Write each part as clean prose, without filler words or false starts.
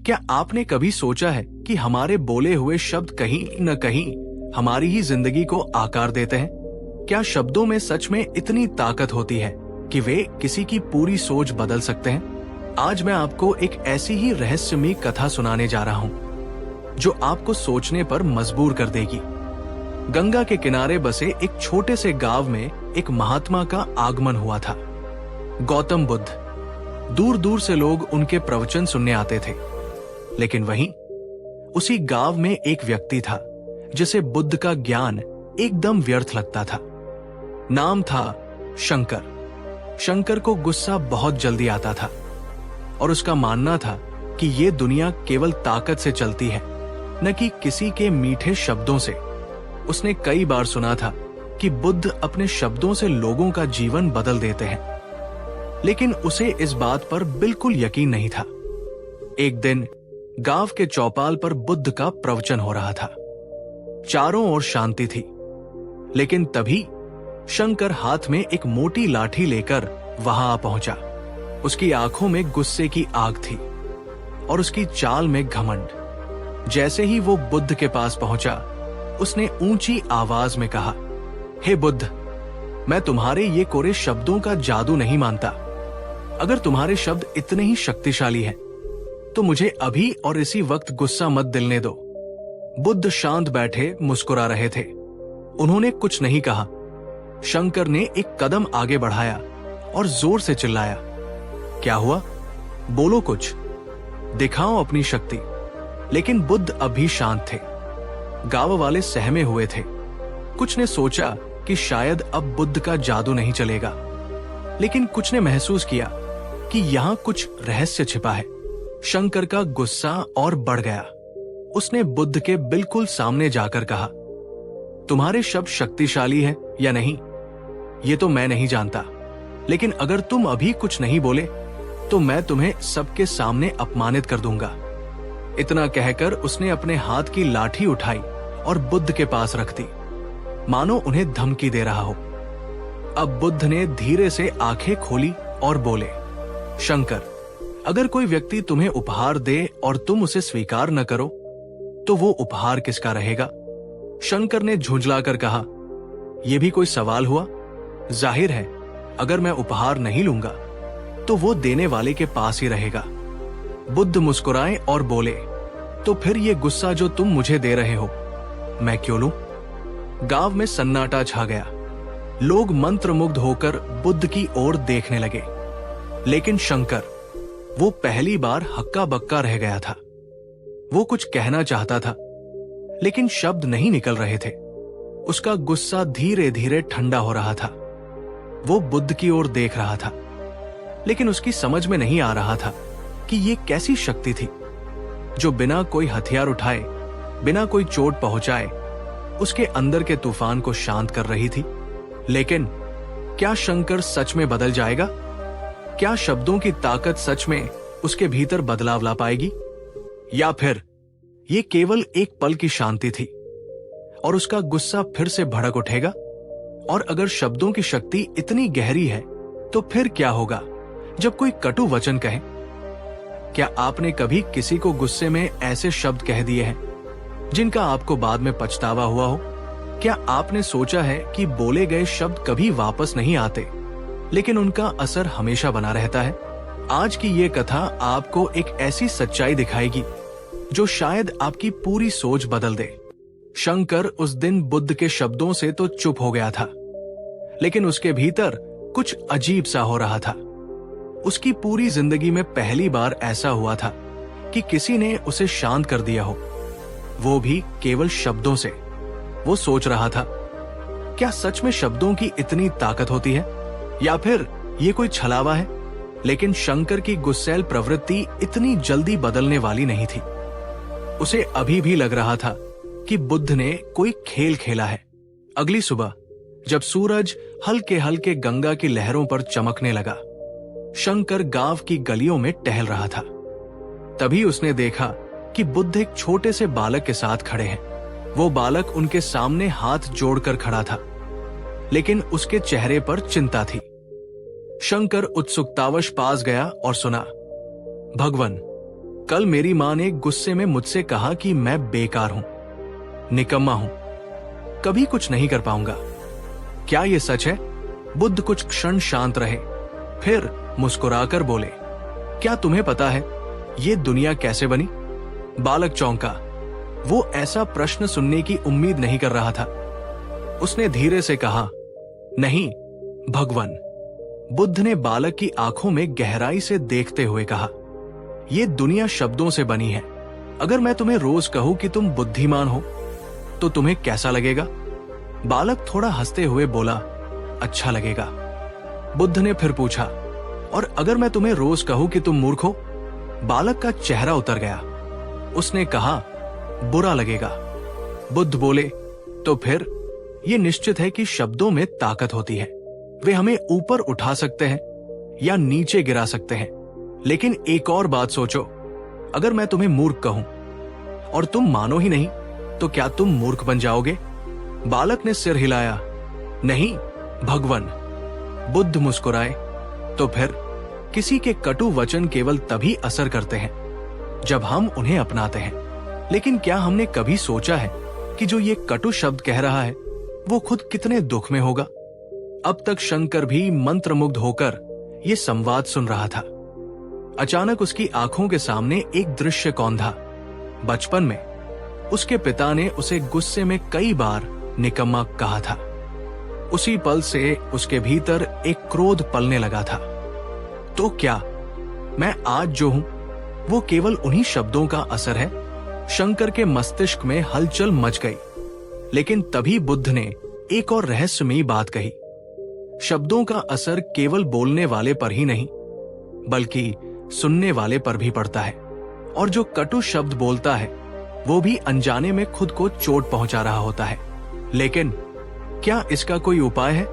क्या आपने कभी सोचा है कि हमारे बोले हुए शब्द कहीं न कहीं हमारी ही जिंदगी को आकार देते हैं? क्या शब्दों में सच में इतनी ताकत होती है कि वे किसी की पूरी सोच बदल सकते हैं? आज मैं आपको एक ऐसी ही रहस्यमयी कथा सुनाने जा रहा हूं जो आपको सोचने पर मजबूर कर देगी। गंगा के किनारे बसे एक छोटे से गांव में एक महात्मा का आगमन हुआ था, गौतम बुद्ध। दूर दूर से लोग उनके प्रवचन सुनने आते थे, लेकिन वहीं उसी गांव में एक व्यक्ति था जिसे बुद्ध का ज्ञान एकदम व्यर्थ लगता था। नाम था शंकर। शंकर को गुस्सा बहुत जल्दी आता था और उसका मानना था कि ये दुनिया केवल ताकत से चलती है, न कि किसी के मीठे शब्दों से। उसने कई बार सुना था कि बुद्ध अपने शब्दों से लोगों का जीवन बदल देते हैं, लेकिन उसे इस बात पर बिल्कुल यकीन नहीं था। एक दिन गांव के चौपाल पर बुद्ध का प्रवचन हो रहा था। चारों ओर शांति थी, लेकिन तभी शंकर हाथ में एक मोटी लाठी लेकर वहां आ पहुंचा। उसकी आंखों में गुस्से की आग थी और उसकी चाल में घमंड। जैसे ही वो बुद्ध के पास पहुंचा, उसने ऊंची आवाज में कहा, हे बुद्ध, मैं तुम्हारे ये कोरे शब्दों का जादू नहीं मानता। अगर तुम्हारे शब्द इतने ही शक्तिशाली हैं, तो मुझे अभी और इसी वक्त गुस्सा मत दिलने दो। बुद्ध शांत बैठे मुस्कुरा रहे थे। उन्होंने कुछ नहीं कहा। शंकर ने एक कदम आगे बढ़ाया और जोर से चिल्लाया, क्या हुआ? बोलो कुछ, दिखाओ अपनी शक्ति। लेकिन बुद्ध अभी शांत थे। गांव वाले सहमे हुए थे। कुछ ने सोचा कि शायद अब बुद्ध का जादू नहीं चलेगा, लेकिन कुछ ने महसूस किया कि यहां कुछ रहस्य छिपा है। शंकर का गुस्सा और बढ़ गया। उसने बुद्ध के बिल्कुल सामने जाकर कहा, तुम्हारे शब्द शक्तिशाली हैं या नहीं, ये तो मैं नहीं जानता, लेकिन अगर तुम अभी कुछ नहीं बोले तो मैं तुम्हें सबके सामने अपमानित कर दूंगा। इतना कहकर उसने अपने हाथ की लाठी उठाई और बुद्ध के पास रख दी, मानो उन्हें धमकी दे रहा हो। अब बुद्ध ने धीरे से आंखें खोली और बोले, शंकर, अगर कोई व्यक्ति तुम्हें उपहार दे और तुम उसे स्वीकार न करो, तो वो उपहार किसका रहेगा? शंकर ने झुंझलाकर कहा, यह भी कोई सवाल हुआ? जाहिर है, अगर मैं उपहार नहीं लूंगा तो वो देने वाले के पास ही रहेगा। बुद्ध मुस्कुराए और बोले, तो फिर ये गुस्सा जो तुम मुझे दे रहे हो, मैं क्यों लूं? गांव में सन्नाटा छा गया। लोग मंत्रमुग्ध होकर बुद्ध की ओर देखने लगे, लेकिन शंकर, वो पहली बार हक्का बक्का रह गया था। वो कुछ कहना चाहता था, लेकिन शब्द नहीं निकल रहे थे। उसका गुस्सा धीरे धीरे ठंडा हो रहा था। वो बुद्ध की ओर देख रहा था, लेकिन उसकी समझ में नहीं आ रहा था कि ये कैसी शक्ति थी जो बिना कोई हथियार उठाए, बिना कोई चोट पहुंचाए, उसके अंदर के तूफान को शांत कर रही थी। लेकिन क्या शंकर सच में बदल जाएगा? क्या शब्दों की ताकत सच में उसके भीतर बदलाव ला पाएगी? या फिर ये केवल एक पल की शांति थी और उसका गुस्सा फिर से भड़क उठेगा? और अगर शब्दों की शक्ति इतनी गहरी है, तो फिर क्या होगा जब कोई कटु वचन कहे? क्या आपने कभी किसी को गुस्से में ऐसे शब्द कह दिए हैं जिनका आपको बाद में पछतावा हुआ हो? क्या आपने सोचा है कि बोले गए शब्द कभी वापस नहीं आते, लेकिन उनका असर हमेशा बना रहता है? आज की ये कथा आपको एक ऐसी सच्चाई दिखाएगी जो शायद आपकी पूरी सोच बदल दे। शंकर उस दिन बुद्ध के शब्दों से तो चुप हो गया था, लेकिन उसके भीतर कुछ अजीब सा हो रहा था। उसकी पूरी जिंदगी में पहली बार ऐसा हुआ था कि किसी ने उसे शांत कर दिया हो, वो भी केवल शब्दों से। वो सोच रहा था, क्या सच में शब्दों की इतनी ताकत होती है, या फिर ये कोई छलावा है? लेकिन शंकर की गुस्सैल प्रवृत्ति इतनी जल्दी बदलने वाली नहीं थी। उसे अभी भी लग रहा था कि बुद्ध ने कोई खेल खेला है। अगली सुबह जब सूरज हल्के हल्के गंगा की लहरों पर चमकने लगा, शंकर गांव की गलियों में टहल रहा था। तभी उसने देखा कि बुद्ध एक छोटे से बालक के साथ खड़े हैं। वो बालक उनके सामने हाथ जोड़कर खड़ा था, लेकिन उसके चेहरे पर चिंता थी। शंकर उत्सुकतावश पास गया और सुना, भगवन, कल मेरी माँ ने गुस्से में मुझसे कहा कि मैं बेकार हूं, निकम्मा हूं, कभी कुछ नहीं कर पाऊंगा। क्या ये सच है? बुद्ध कुछ क्षण शांत रहे, फिर मुस्कुराकर बोले, क्या तुम्हें पता है ये दुनिया कैसे बनी? बालक चौंका। वो ऐसा प्रश्न सुनने की उम्मीद नहीं कर रहा था। उसने धीरे से कहा, नहीं, भगवान। बुद्ध ने बालक की आंखों में गहराई से देखते हुए कहा, ये दुनिया शब्दों से बनी है। अगर मैं तुम्हें रोज कहूं कि तुम बुद्धिमान हो तो तुम्हें कैसा लगेगा? बालक थोड़ा हंसते हुए बोला, अच्छा लगेगा। बुद्ध ने फिर पूछा, और अगर मैं तुम्हें रोज कहूं कि तुम मूर्ख हो? बालक का चेहरा उतर गया। उसने कहा, बुरा लगेगा। बुद्ध बोले, तो फिर यह निश्चित है कि शब्दों में ताकत होती है। वे हमें ऊपर उठा सकते हैं या नीचे गिरा सकते हैं। लेकिन एक और बात सोचो, अगर मैं तुम्हें मूर्ख कहूं और तुम मानो ही नहीं, तो क्या तुम मूर्ख बन जाओगे? बालक ने सिर हिलाया, नहीं भगवान। बुद्ध मुस्कुराए, तो फिर किसी के कटु वचन केवल तभी असर करते हैं जब हम उन्हें अपनाते हैं। लेकिन क्या हमने कभी सोचा है कि जो ये कटु शब्द कह रहा है वो खुद कितने दुख में होगा? अब तक शंकर भी मंत्रमुग्ध होकर ये संवाद सुन रहा था। अचानक उसकी आंखों के सामने एक दृश्य कौंधा। बचपन में उसके पिता ने उसे गुस्से में कई बार निकम्मा कहा था। उसी पल से उसके भीतर एक क्रोध पलने लगा था। तो क्या मैं आज जो हूं वो केवल उन्हीं शब्दों का असर है? शंकर के मस्तिष्क में हलचल मच गई। लेकिन तभी बुद्ध ने एक और रहस्यमयी बात कही, शब्दों का असर केवल बोलने वाले पर ही नहीं बल्कि सुनने वाले पर भी पड़ता है। और जो कटु शब्द बोलता है वो भी अनजाने में खुद को चोट पहुंचा रहा होता है। लेकिन क्या इसका कोई उपाय है?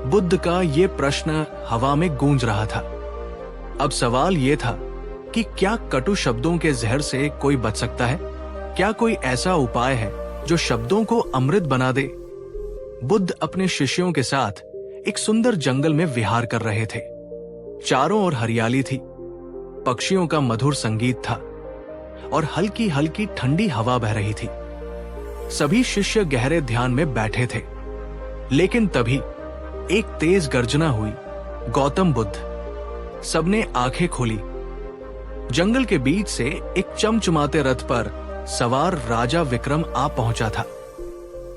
बुद्ध का ये प्रश्न हवा में गूंज रहा था। अब सवाल ये था कि क्या कटु शब्दों के जहर से कोई बच सकता है? क्या कोई ऐसा उपाय है जो शब्दों को अमृत बना दे? बुद्ध अपने शिष्यों के साथ एक सुंदर जंगल में विहार कर रहे थे। चारों ओर हरियाली थी, पक्षियों का मधुर संगीत था और हल्की हल्की ठंडी हवा बह रही थी। सभी शिष्य गहरे ध्यान में बैठे थे। लेकिन तभी एक तेज गर्जना हुई। गौतम बुद्ध! सबने आंखें खोली। जंगल के बीच से एक चमचमाते रथ पर सवार राजा विक्रम आ पहुंचा था।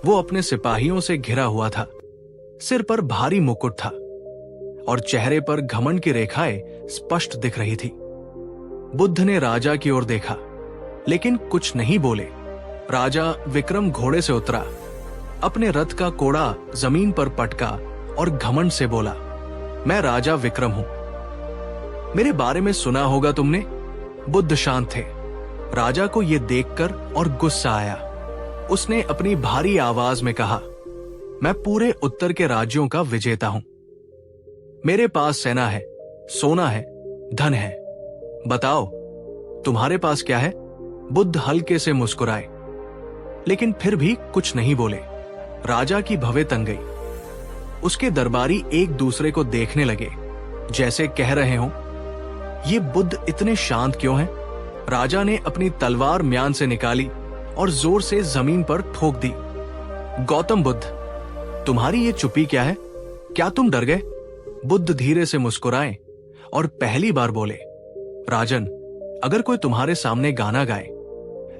वो अपने सिपाहियों से घिरा हुआ था। सिर पर भारी मुकुट था और चेहरे पर घमंड की रेखाएं स्पष्ट दिख रही थी। बुद्ध ने राजा की ओर देखा, लेकिन कुछ नहीं बोले। राजा विक्रम घोड़े से उतरा, अपने रथ का कोड़ा जमीन पर पटका और घमंड से बोला, मैं राजा विक्रम हूं। मेरे बारे में सुना होगा तुमने? बुद्ध शांत थे। राजा को यह देखकर और गुस्सा आया। उसने अपनी भारी आवाज में कहा, मैं पूरे उत्तर के राज्यों का विजेता हूं। मेरे पास सेना है, सोना है, धन है। बताओ तुम्हारे पास क्या है? बुद्ध हल्के से मुस्कुराए, लेकिन फिर भी कुछ नहीं बोले। राजा की भवें तंग गई। उसके दरबारी एक दूसरे को देखने लगे, जैसे कह रहे हों, ये बुद्ध इतने शांत क्यों हैं? राजा ने अपनी तलवार म्यान से निकाली और जोर से जमीन पर ठोक दी। गौतम बुद्ध, तुम्हारी ये चुप्पी क्या है? क्या तुम डर गए? बुद्ध धीरे से मुस्कुराए और पहली बार बोले, राजन, अगर कोई तुम्हारे सामने गाना गाए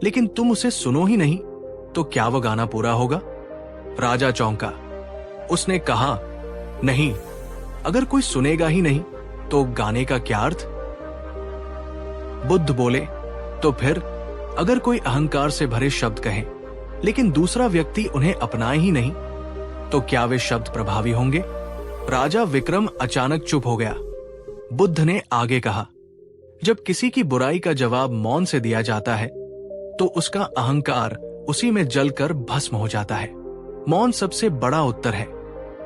लेकिन तुम उसे सुनो ही नहीं तो क्या वो गाना पूरा होगा? राजा चौंका। उसने कहा, नहीं, अगर कोई सुनेगा ही नहीं तो गाने का क्या अर्थ? बुद्ध बोले, तो फिर अगर कोई अहंकार से भरे शब्द कहे लेकिन दूसरा व्यक्ति उन्हें अपनाए ही नहीं तो क्या वे शब्द प्रभावी होंगे? राजा विक्रम अचानक चुप हो गया। बुद्ध ने आगे कहा, जब किसी की बुराई का जवाब मौन से दिया जाता है तो उसका अहंकार उसी में जलकर भस्म हो जाता है। मौन सबसे बड़ा उत्तर है,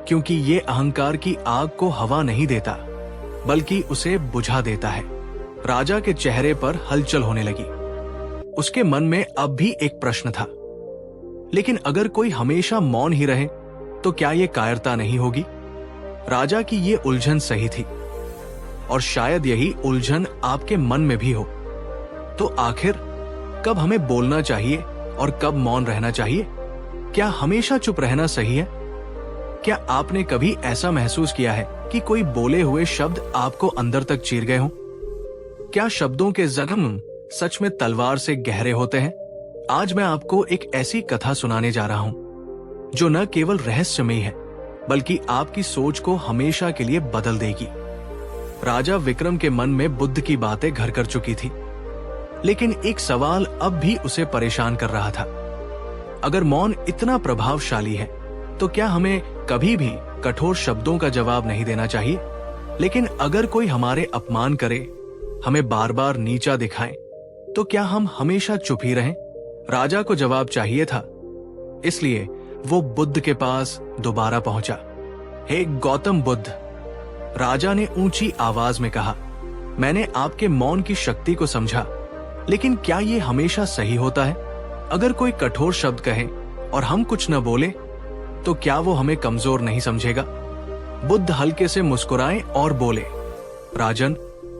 क्योंकि ये अहंकार की आग को हवा नहीं देता बल्कि उसे बुझा देता है। राजा के चेहरे पर हलचल होने लगी। उसके मन में अब भी एक प्रश्न था, लेकिन अगर कोई हमेशा मौन ही रहे तो क्या यह कायरता नहीं होगी? राजा की ये उलझन सही थी और शायद यही उलझन आपके मन में भी हो। तो आखिर कब हमें बोलना चाहिए और कब मौन रहना चाहिए? क्या हमेशा चुप रहना सही है? क्या आपने कभी ऐसा महसूस किया है कि कोई बोले हुए शब्द आपको अंदर तक चीर गए हों? क्या शब्दों के जख्म सच में तलवार से गहरे होते हैं? आज मैं आपको एक ऐसी कथा सुनाने जा रहा हूं जो न केवल रहस्यमयी है बल्कि आपकी सोच को हमेशा के लिए बदल देगी। राजा विक्रम के मन में बुद्ध की बातें घर कर चुकी थी, लेकिन एक सवाल अब भी उसे परेशान कर रहा था। अगर मौन इतना प्रभावशाली है तो क्या हमें कभी भी कठोर शब्दों का जवाब नहीं देना चाहिए? लेकिन अगर कोई हमारे अपमान करे, हमें बार बार नीचा दिखाए, तो क्या हम हमेशा चुप ही रहें? राजा को जवाब चाहिए था, इसलिए वो बुद्ध के पास दोबारा पहुंचा। हे गौतम बुद्ध, राजा ने ऊंची आवाज में कहा, मैंने आपके मौन की शक्ति को समझा, लेकिन क्या ये हमेशा सही होता है? अगर कोई कठोर शब्द कहे और हम कुछ न बोले, तो क्या वो हमें कमजोर नहीं समझेगा? बुद्ध हल्के से मुस्कुराए और बोले, राजन,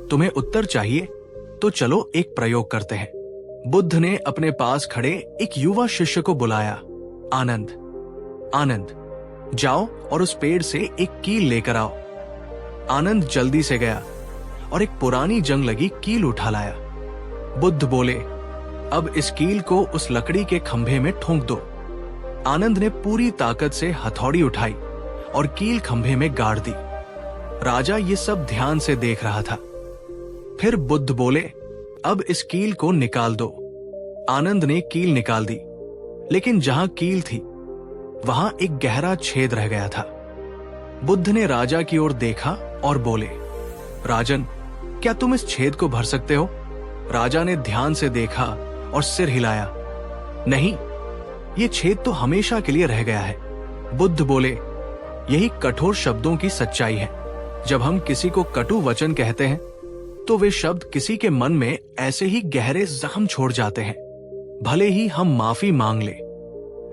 तुम्हें उत्तर चाहिए तो चलो एक प्रयोग करते हैं। बुद्ध ने अपने पास खड़े एक युवा शिष्य को बुलाया। आनंद, आनंद, जाओ और उस पेड़ से एक कील लेकर आओ। आनंद जल्दी से गया और एक पुरानी जंग लगी कील उठा लाया। बुद्ध बोले, अब इस कील को उस लकड़ी के खंभे में ठोंक दो। आनंद ने पूरी ताकत से हथौड़ी उठाई और कील खंभे में गाड़ दी। राजा ये सब ध्यान से देख रहा था। फिर बुद्ध बोले, अब इस कील को निकाल दो। आनंद ने कील निकाल दी, लेकिन जहां कील थी वहां एक गहरा छेद रह गया था। बुद्ध ने राजा की ओर देखा और बोले, राजन, क्या तुम इस छेद को भर सकते हो? राजा ने ध्यान से देखा और सिर हिलाया, नहीं, ये छेद तो हमेशा के लिए रह गया है। बुद्ध बोले, यही कठोर शब्दों की सच्चाई है। जब हम किसी को कटु वचन कहते हैं तो वे शब्द किसी के मन में ऐसे ही गहरे जख्म छोड़ जाते हैं। भले ही हम माफी मांग ले,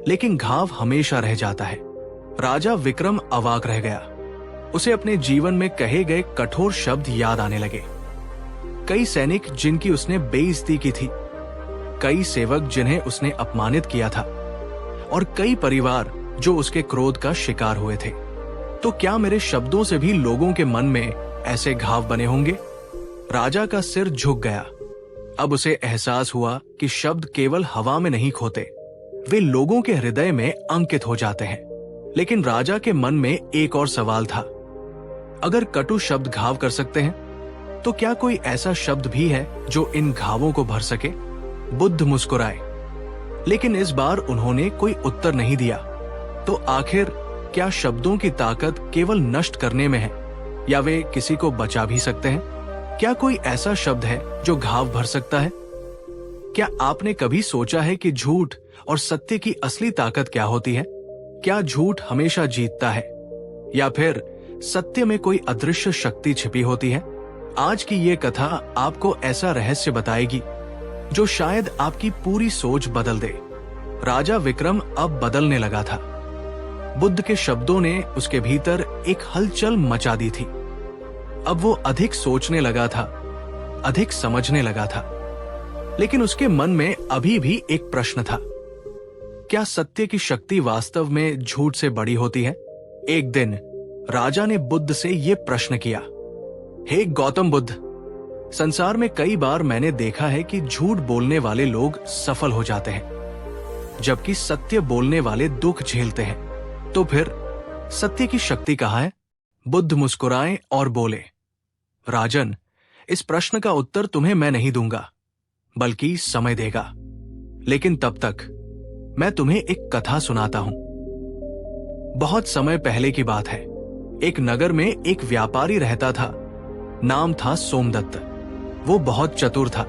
लेकिन घाव हमेशा रह जाता है। राजा विक्रम अवाक रह गया। उसे अपने जीवन में कहे गए कठोर शब्द याद आने लगे। कई सैनिक जिनकी उसने बेइज्जती की थी, कई सेवक जिन्हें उसने अपमानित किया था, और कई परिवार जो उसके क्रोध का शिकार हुए थे। तो क्या मेरे शब्दों से भी लोगों के मन में ऐसे घाव बने होंगे? राजा का सिर झुक गया। अब उसे एहसास हुआ कि शब्द केवल हवा में नहीं खोते, वे लोगों के हृदय में अंकित हो जाते हैं। लेकिन राजा के मन में एक और सवाल था, अगर कटु शब्द घाव कर सकते हैं, तो क्या कोई ऐसा शब्द भी है जो इन घावों को भर सके? बुद्ध मुस्कुराए, लेकिन इस बार उन्होंने कोई उत्तर नहीं दिया। तो आखिर क्या शब्दों की ताकत केवल नष्ट करने में है, या वे किसी को बचा भी सकते हैं? क्या कोई ऐसा शब्द है जो घाव भर सकता है? क्या आपने कभी सोचा है कि झूठ और सत्य की असली ताकत क्या होती है? क्या झूठ हमेशा जीतता है, या फिर सत्य में कोई अदृश्य शक्ति छिपी होती है? आज की ये कथा आपको ऐसा रहस्य बताएगी जो शायद आपकी पूरी सोच बदल दे। राजा विक्रम अब बदलने लगा था। बुद्ध के शब्दों ने उसके भीतर एक हलचल मचा दी थी। अब वो अधिक सोचने लगा था, अधिक समझने लगा था, लेकिन उसके मन में अभी भी एक प्रश्न था, क्या सत्य की शक्ति वास्तव में झूठ से बड़ी होती है? एक दिन राजा ने बुद्ध से ये प्रश्न किया, हे गौतम बुद्ध, संसार में कई बार मैंने देखा है कि झूठ बोलने वाले लोग सफल हो जाते हैं, जबकि सत्य बोलने वाले दुख झेलते हैं। तो फिर सत्य की शक्ति कहाँ है? बुद्ध मुस्कुराए और बोले, राजन, इस प्रश्न का उत्तर तुम्हें मैं नहीं दूंगा, बल्कि समय देगा। लेकिन तब तक मैं तुम्हें एक कथा सुनाता हूं। बहुत समय पहले की बात है। एक नगर में एक व्यापारी रहता था। नाम था सोमदत्त। वो बहुत चतुर था,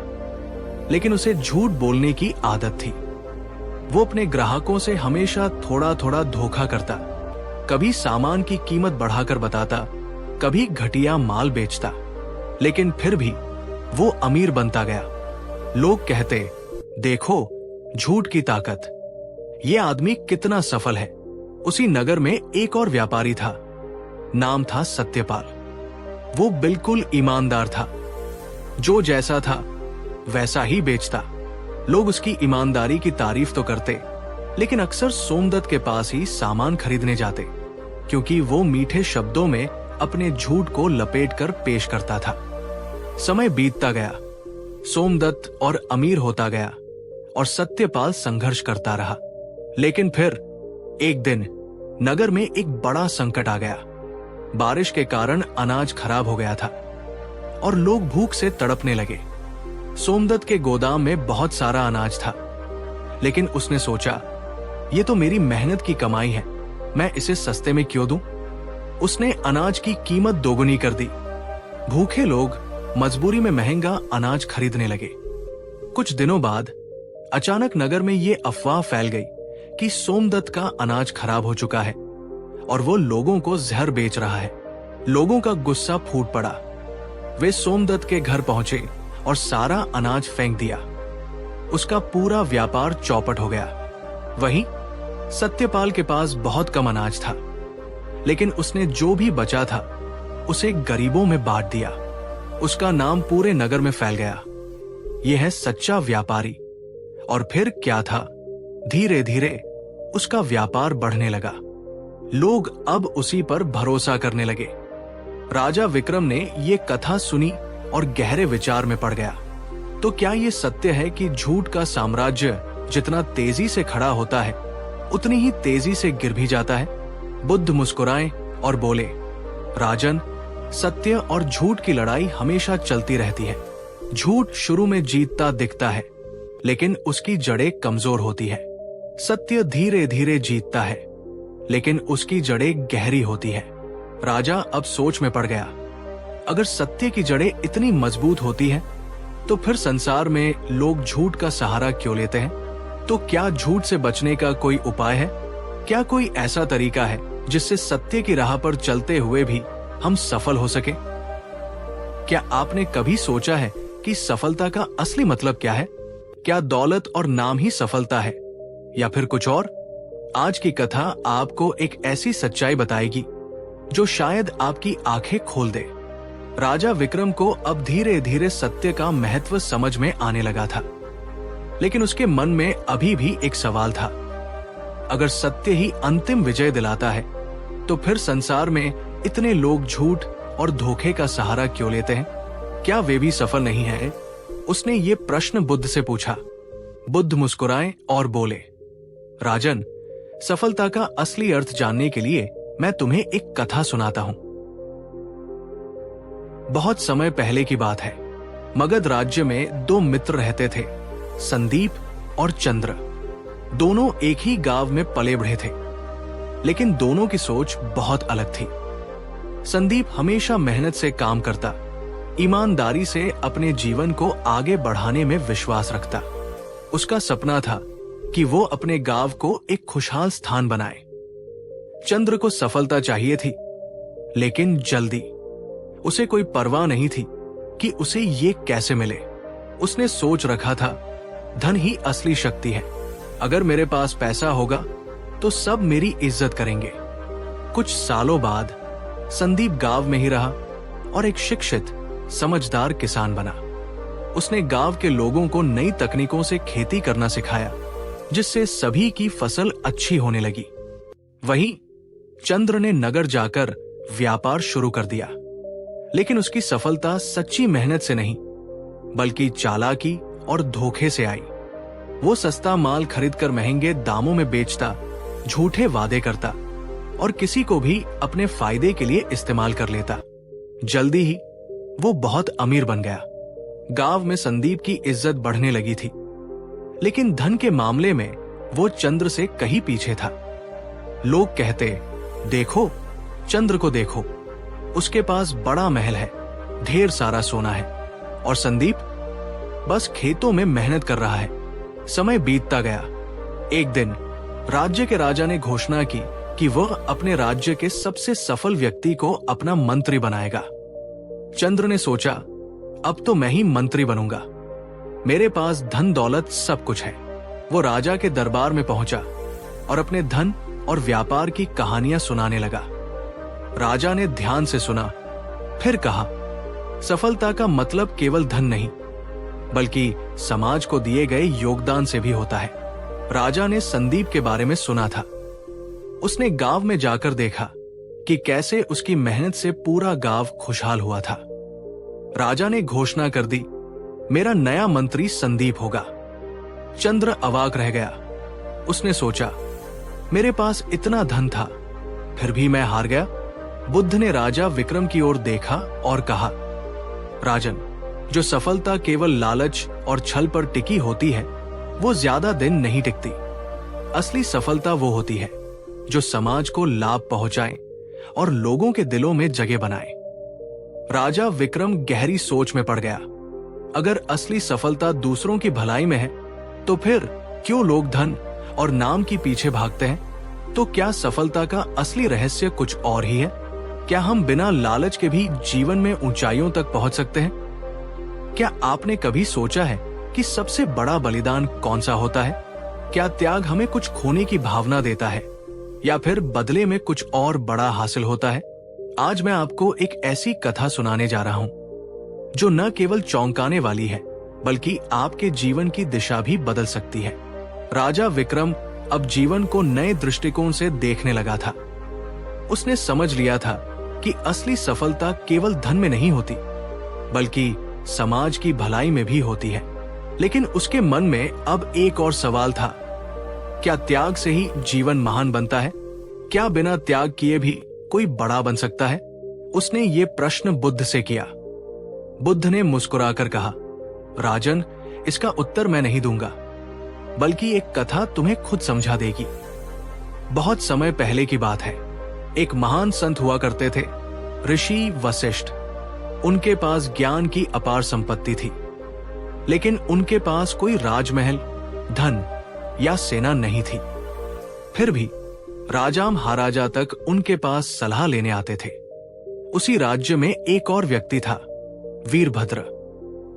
लेकिन उसे झूठ बोलने की आदत थी। वो अपने ग्राहकों से हमेशा थोड़ा थोड़ा धोखा करता। कभी सामान की कीमत बढ़ाकर बताता, कभी घटिया माल बेचता, लेकिन फिर भी वो अमीर बनता गया। लोग कहते, देखो झूठ की ताकत, ये आदमी कितना सफल है। उसी नगर में एक और व्यापारी था। नाम था सत्यपाल। वो बिल्कुल ईमानदार था। जो जैसा था वैसा ही बेचता। लोग उसकी ईमानदारी की तारीफ तो करते, लेकिन अक्सर सोमदत्त के पास ही सामान खरीदने जाते, क्योंकि वो मीठे शब्दों में अपने झूठ को लपेटकर पेश करता था। समय बीतता गया, सोमदत्त और अमीर होता गया और सत्यपाल संघर्ष करता रहा। लेकिन फिर एक दिन नगर में एक बड़ा संकट आ गया। बारिश के कारण अनाज खराब हो गया था और लोग भूख से तड़पने लगे। सोमदत्त के गोदाम में बहुत सारा अनाज था, लेकिन उसने सोचा, ये तो मेरी मेहनत की कमाई है, मैं इसे सस्ते में क्यों दूं? उसने अनाज की कीमत दोगुनी कर दी। भूखे लोग मजबूरी में महंगा अनाज खरीदने लगे। कुछ दिनों बाद अचानक नगर में ये अफवाह फैल गई कि सोमदत्त का अनाज खराब हो चुका है और वो लोगों को जहर बेच रहा है। लोगों का गुस्सा फूट पड़ा। वे सोमदत्त के घर पहुंचे और सारा अनाज फेंक दिया। उसका पूरा व्यापार चौपट हो गया। वहीं सत्यपाल के पास बहुत कम अनाज था, लेकिन उसने जो भी बचा था उसे गरीबों में बांट दिया। उसका नाम पूरे नगर में फैल गया। यह है सच्चा व्यापारी। और फिर क्या था, धीरे धीरे उसका व्यापार बढ़ने लगा। लोग अब उसी पर भरोसा करने लगे। राजा विक्रम ने ये कथा सुनी और गहरे विचार में पड़ गया। तो क्या ये सत्य है कि झूठ का साम्राज्य जितना तेजी से खड़ा होता है, उतनी ही तेजी से गिर भी जाता है? बुद्ध मुस्कुराए और बोले, राजन, सत्य और झूठ की लड़ाई हमेशा चलती रहती है। झूठ शुरू में जीतता दिखता है, लेकिन उसकी जड़ें कमजोर होती है। सत्य धीरे धीरे जीतता है, लेकिन उसकी जड़ें गहरी होती है। राजा अब सोच में पड़ गया। अगर सत्य की जड़ें इतनी मजबूत होती हैं, तो फिर संसार में लोग झूठ का सहारा क्यों लेते हैं? तो क्या झूठ से बचने का कोई उपाय है? क्या कोई ऐसा तरीका है जिससे सत्य की राह पर चलते हुए भी हम सफल हो सके? क्या आपने कभी सोचा है कि सफलता का असली मतलब क्या है? क्या दौलत और नाम ही सफलता है, या फिर कुछ और? आज की कथा आपको एक ऐसी सच्चाई बताएगी जो शायद आपकी आंखें खोल दे। राजा विक्रम को अब धीरे धीरे सत्य का महत्व समझ में आने लगा था, लेकिन उसके मन में अभी भी एक सवाल था। अगर सत्य ही अंतिम विजय दिलाता है, तो फिर संसार में इतने लोग झूठ और धोखे का सहारा क्यों लेते हैं? क्या वे भी सफल नहीं है? उसने ये प्रश्न बुद्ध से पूछा। बुद्ध मुस्कुराए और बोले, राजन, सफलता का असली अर्थ जानने के लिए मैं तुम्हें एक कथा सुनाता हूं। बहुत समय पहले की बात है। मगध राज्य में दो मित्र रहते थे, संदीप और चंद्र। दोनों एक ही गांव में पले बढ़े थे, लेकिन दोनों की सोच बहुत अलग थी। संदीप हमेशा मेहनत से काम करता, ईमानदारी से अपने जीवन को आगे बढ़ाने में विश्वास रखता। उसका सपना था कि वो अपने गांव को एक खुशहाल स्थान बनाए। चंद्र को सफलता चाहिए थी, लेकिन जल्दी। उसे कोई परवाह नहीं थी कि उसे ये कैसे मिले। उसने सोच रखा था, धन ही असली शक्ति है। अगर मेरे पास पैसा होगा तो सब मेरी इज्जत करेंगे। कुछ सालों बाद संदीप गांव में ही रहा और एक शिक्षित, समझदार किसान बना। उसने गांव के लोगों को नई तकनीकों से खेती करना सिखाया, जिससे सभी की फसल अच्छी होने लगी। वहीं चंद्र ने नगर जाकर व्यापार शुरू कर दिया, लेकिन उसकी सफलता सच्ची मेहनत से नहीं, बल्कि चालाकी और धोखे से आई। वो सस्ता माल खरीदकर महंगे दामों में बेचता, झूठे वादे करता और किसी को भी अपने फायदे के लिए इस्तेमाल कर लेता। जल्दी ही वो बहुत अमीर बन गया। गांव में संदीप की इज्जत बढ़ने लगी थी, लेकिन धन के मामले में वो चंद्र से कहीं पीछे था। लोग कहते, देखो, चंद्र को देखो, उसके पास बड़ा महल है, ढेर सारा सोना है, और संदीप बस खेतों में मेहनत कर रहा है। समय बीतता गया। एक दिन राज्य के राजा ने घोषणा की कि वह अपने राज्य के सबसे सफल व्यक्ति को अपना मंत्री बनाएगा। चंद्र ने सोचा, अब तो मैं ही मंत्री बनूंगा। मेरे पास धन दौलत सब कुछ है। वो राजा के दरबार में पहुंचा और अपने धन और व्यापार की कहानियां सुनाने लगा। राजा ने ध्यान से सुना, फिर कहा, सफलता का मतलब केवल धन नहीं, बल्कि समाज को दिए गए योगदान से भी होता है। राजा ने संदीप के बारे में सुना था। उसने गांव में जाकर देखा कि कैसे उसकी मेहनत से पूरा गांव खुशहाल हुआ था। राजा ने घोषणा कर दी, मेरा नया मंत्री संदीप होगा। चंद्र अवाक रह गया। उसने सोचा, मेरे पास इतना धन था, फिर भी मैं हार गया। बुद्ध ने राजा विक्रम की ओर देखा और कहा, राजन, जो सफलता केवल लालच और छल पर टिकी होती है वो ज्यादा दिन नहीं टिकती। असली सफलता वो होती है जो समाज को लाभ पहुंचाए और लोगों के दिलों में जगह बनाए। राजा विक्रम गहरी सोच में पड़ गया। अगर असली सफलता दूसरों की भलाई में है तो फिर क्यों लोग धन और नाम के पीछे भागते हैं? तो क्या सफलता का असली रहस्य कुछ और ही है? क्या हम बिना लालच के भी जीवन में ऊंचाइयों तक पहुंच सकते हैं? क्या आपने कभी सोचा है कि सबसे बड़ा बलिदान कौन सा होता है? क्या त्याग हमें कुछ खोने की भावना देता है या फिर बदले में कुछ और बड़ा हासिल होता है? आज मैं आपको एक ऐसी कथा सुनाने जा रहा हूं जो न केवल चौंकाने वाली है बल्कि आपके जीवन की दिशा भी बदल सकती है। राजा विक्रम अब जीवन को नए दृष्टिकोण से देखने लगा था। उसने समझ लिया था कि असली सफलता केवल धन में नहीं होती बल्कि समाज की भलाई में भी होती है। लेकिन उसके मन में अब एक और सवाल था, क्या त्याग से ही जीवन महान बनता है? क्या बिना त्याग किए भी कोई बड़ा बन सकता है? उसने ये प्रश्न बुद्ध से किया। बुद्ध ने मुस्कुराकर कहा, राजन, इसका उत्तर मैं नहीं दूंगा, बल्कि एक कथा तुम्हें खुद समझा देगी। बहुत समय पहले की बात है। एक महान संत हुआ करते थे, ऋषि वशिष्ठ। उनके पास ज्ञान की अपार संपत्ति थी, लेकिन उनके पास कोई राजमहल, धन या सेना नहीं थी। फिर भी राजा महाराजा तक उनके पास सलाह लेने आते थे। उसी राज्य में एक और व्यक्ति था, वीरभद्र।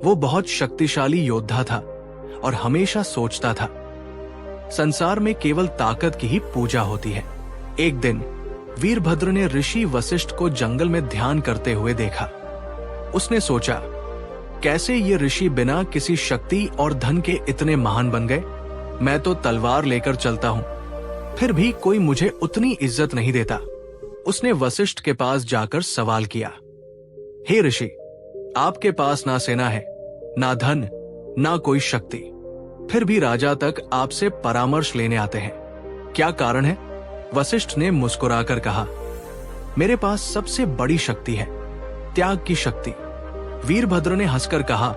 वो बहुत शक्तिशाली योद्धा था और हमेशा सोचता था, संसार में केवल ताकत की ही पूजा होती है। एक दिन वीरभद्र ने ऋषि वशिष्ठ को जंगल में ध्यान करते हुए देखा। उसने सोचा, कैसे ये ऋषि बिना किसी शक्ति और धन के इतने महान बन गए? मैं तो तलवार लेकर चलता हूं, फिर भी कोई मुझे उतनी इज्जत नहीं देता। उसने वशिष्ठ के पास जाकर सवाल किया, हे ऋषि, आपके पास ना सेना है, ना धन, ना कोई शक्ति, फिर भी राजा तक आपसे परामर्श लेने आते हैं, क्या कारण है? वशिष्ठ ने मुस्कुराकर कहा, मेरे पास सबसे बड़ी शक्ति है, त्याग की शक्ति। वीरभद्र ने हंसकर कहा,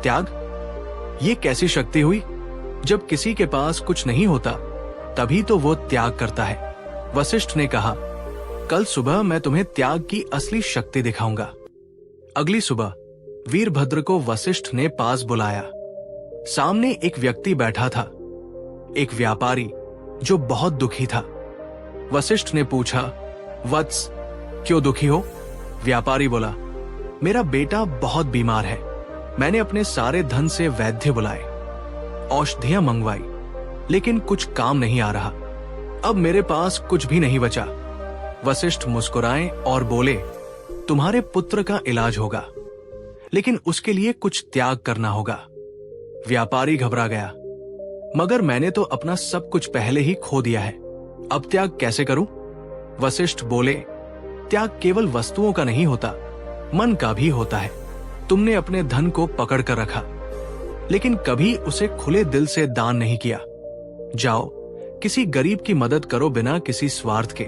त्याग? ये कैसी शक्ति हुई? जब किसी के पास कुछ नहीं होता तभी तो वो त्याग करता है। वशिष्ठ ने कहा, कल सुबह मैं तुम्हें त्याग की असली शक्ति दिखाऊंगा। अगली सुबह वीरभद्र को वशिष्ठ ने पास बुलाया। सामने एक व्यक्ति बैठा था, एक व्यापारी जो बहुत दुखी था। वशिष्ठ ने पूछा, वत्स, क्यों दुखी हो? व्यापारी बोला, मेरा बेटा बहुत बीमार है। मैंने अपने सारे धन से वैद्य बुलाए, औषधियां मंगवाई, लेकिन कुछ काम नहीं आ रहा। अब मेरे पास कुछ भी नहीं बचा। वशिष्ठ मुस्कुराए और बोले, तुम्हारे पुत्र का इलाज होगा, लेकिन उसके लिए कुछ त्याग करना होगा। व्यापारी घबरा गया, मगर मैंने तो अपना सब कुछ पहले ही खो दिया है, अब त्याग कैसे करूं? वशिष्ठ बोले, त्याग केवल वस्तुओं का नहीं होता, मन का भी होता है। तुमने अपने धन को पकड़ कर रखा, लेकिन कभी उसे खुले दिल से दान नहीं किया। जाओ, किसी गरीब की मदद करो बिना किसी स्वार्थ के,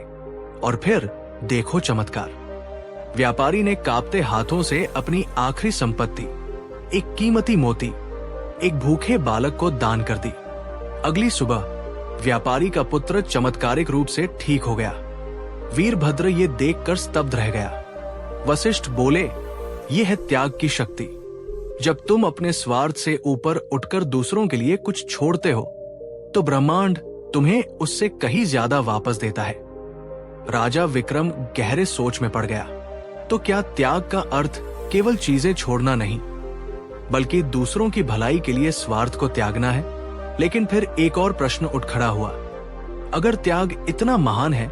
और फिर देखो चमत्कार। व्यापारी ने कांपते हाथों से अपनी आखिरी संपत्ति, एक कीमती मोती, एक भूखे बालक को दान कर दी। अगली सुबह व्यापारी का पुत्र चमत्कारिक रूप से ठीक हो गया। वीरभद्र ये देखकर स्तब्ध रह गया। वशिष्ठ बोले, ये है त्याग की शक्ति। जब तुम अपने स्वार्थ से ऊपर उठकर दूसरों के लिए कुछ छोड़ते हो तो ब्रह्मांड तुम्हें उससे कहीं ज्यादा वापस देता है। राजा विक्रम गहरे सोच में पड़ गया। तो क्या त्याग का अर्थ केवल चीजें छोड़ना नहीं, बल्कि दूसरों की भलाई के लिए स्वार्थ को त्यागना है? लेकिन फिर एक और प्रश्न उठ खड़ा हुआ, अगर त्याग इतना महान है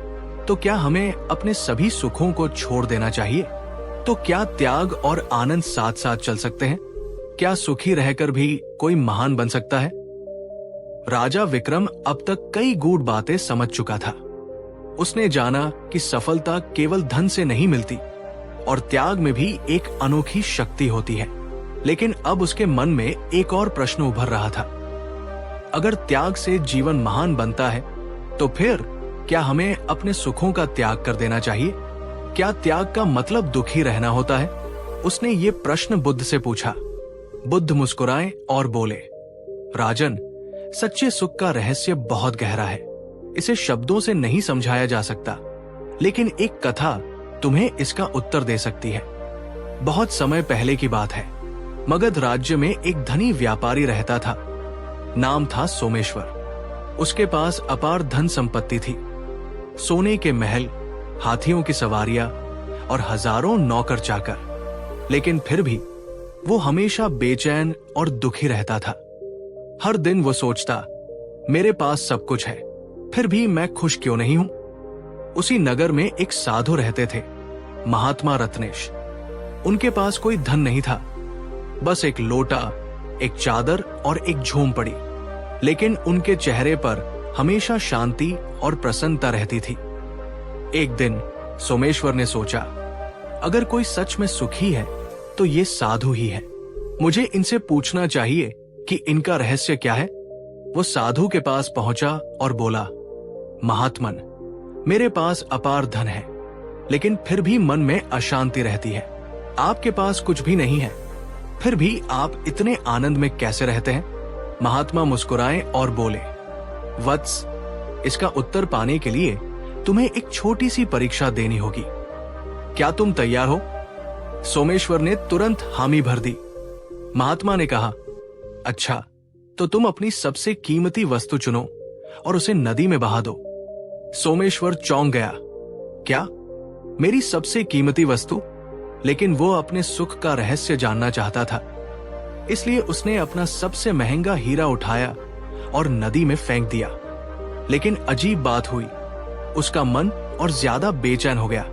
तो क्या हमें अपने सभी सुखों को छोड़ देना चाहिए? तो क्या त्याग और आनंद साथ साथ चल सकते हैं? क्या सुखी रहकर भी कोई महान बन सकता है? राजा विक्रम अब तक कई गूढ़ बातें समझ चुका था। उसने जाना कि सफलता केवल धन से नहीं मिलती और त्याग में भी एक अनोखी शक्ति होती है। लेकिन अब उसके मन में एक और प्रश्न उभर रहा था। अगर त्याग से जीवन महान बनता है, तो फिर क्या हमें अपने सुखों का त्याग कर देना चाहिए? क्या त्याग का मतलब दुखी रहना होता है? उसने ये प्रश्न बुद्ध से पूछा। बुद्ध मुस्कुराए और बोले, राजन, सच्चे सुख का रहस्य बहुत गहरा है। इसे शब्दों से नहीं समझाया जा सकता, लेकिन एक कथा तुम्हें इसका उत्तर दे सकती है। बहुत समय पहले की बात है। मगध राज्य में एक धनी व्यापारी रहता था। नाम था सोमेश्वर। उसके पास अपार धन संपत्ति थी। सोने के महल, हाथियों की सवारियां और हजारों नौकर चाकर। लेकिन फिर भी वो हमेशा बेचैन और दुखी रहता था। हर दिन वो सोचता, मेरे पास सब कुछ है, फिर भी मैं खुश क्यों नहीं हूं? उसी नगर में एक साधु रहते थे, महात्मा रत्नेश। उनके पास कोई धन नहीं था, बस एक लोटा, एक चादर और एक झोंपड़ी। लेकिन उनके चेहरे पर हमेशा शांति और प्रसन्नता रहती थी। एक दिन सोमेश्वर ने सोचा, अगर कोई सच में सुखी है तो ये साधु ही है। मुझे इनसे पूछना चाहिए कि इनका रहस्य क्या है। वो साधु के पास पहुंचा और बोला, महात्मन, मेरे पास अपार धन है, लेकिन फिर भी मन में अशांति रहती है। आपके पास कुछ भी नहीं है, फिर भी आप इतने आनंद में कैसे रहते हैं? महात्मा मुस्कुराए और बोले, वत्स, इसका उत्तर पाने के लिए तुम्हें एक छोटी सी परीक्षा देनी होगी। क्या तुम तैयार हो? सोमेश्वर ने तुरंत हामी भर दी। महात्मा ने कहा, अच्छा, तो तुम अपनी सबसे कीमती वस्तु चुनो और उसे नदी में बहा दो। सोमेश्वर चौंक गया। क्या? मेरी सबसे कीमती वस्तु? लेकिन वो अपने सुख का रहस्य जानना चाहता था, इसलिए उसने अपना सबसे महंगा हीरा उठाया और नदी में फेंक दिया। लेकिन अजीब बात हुई, उसका मन और ज्यादा बेचैन हो गया।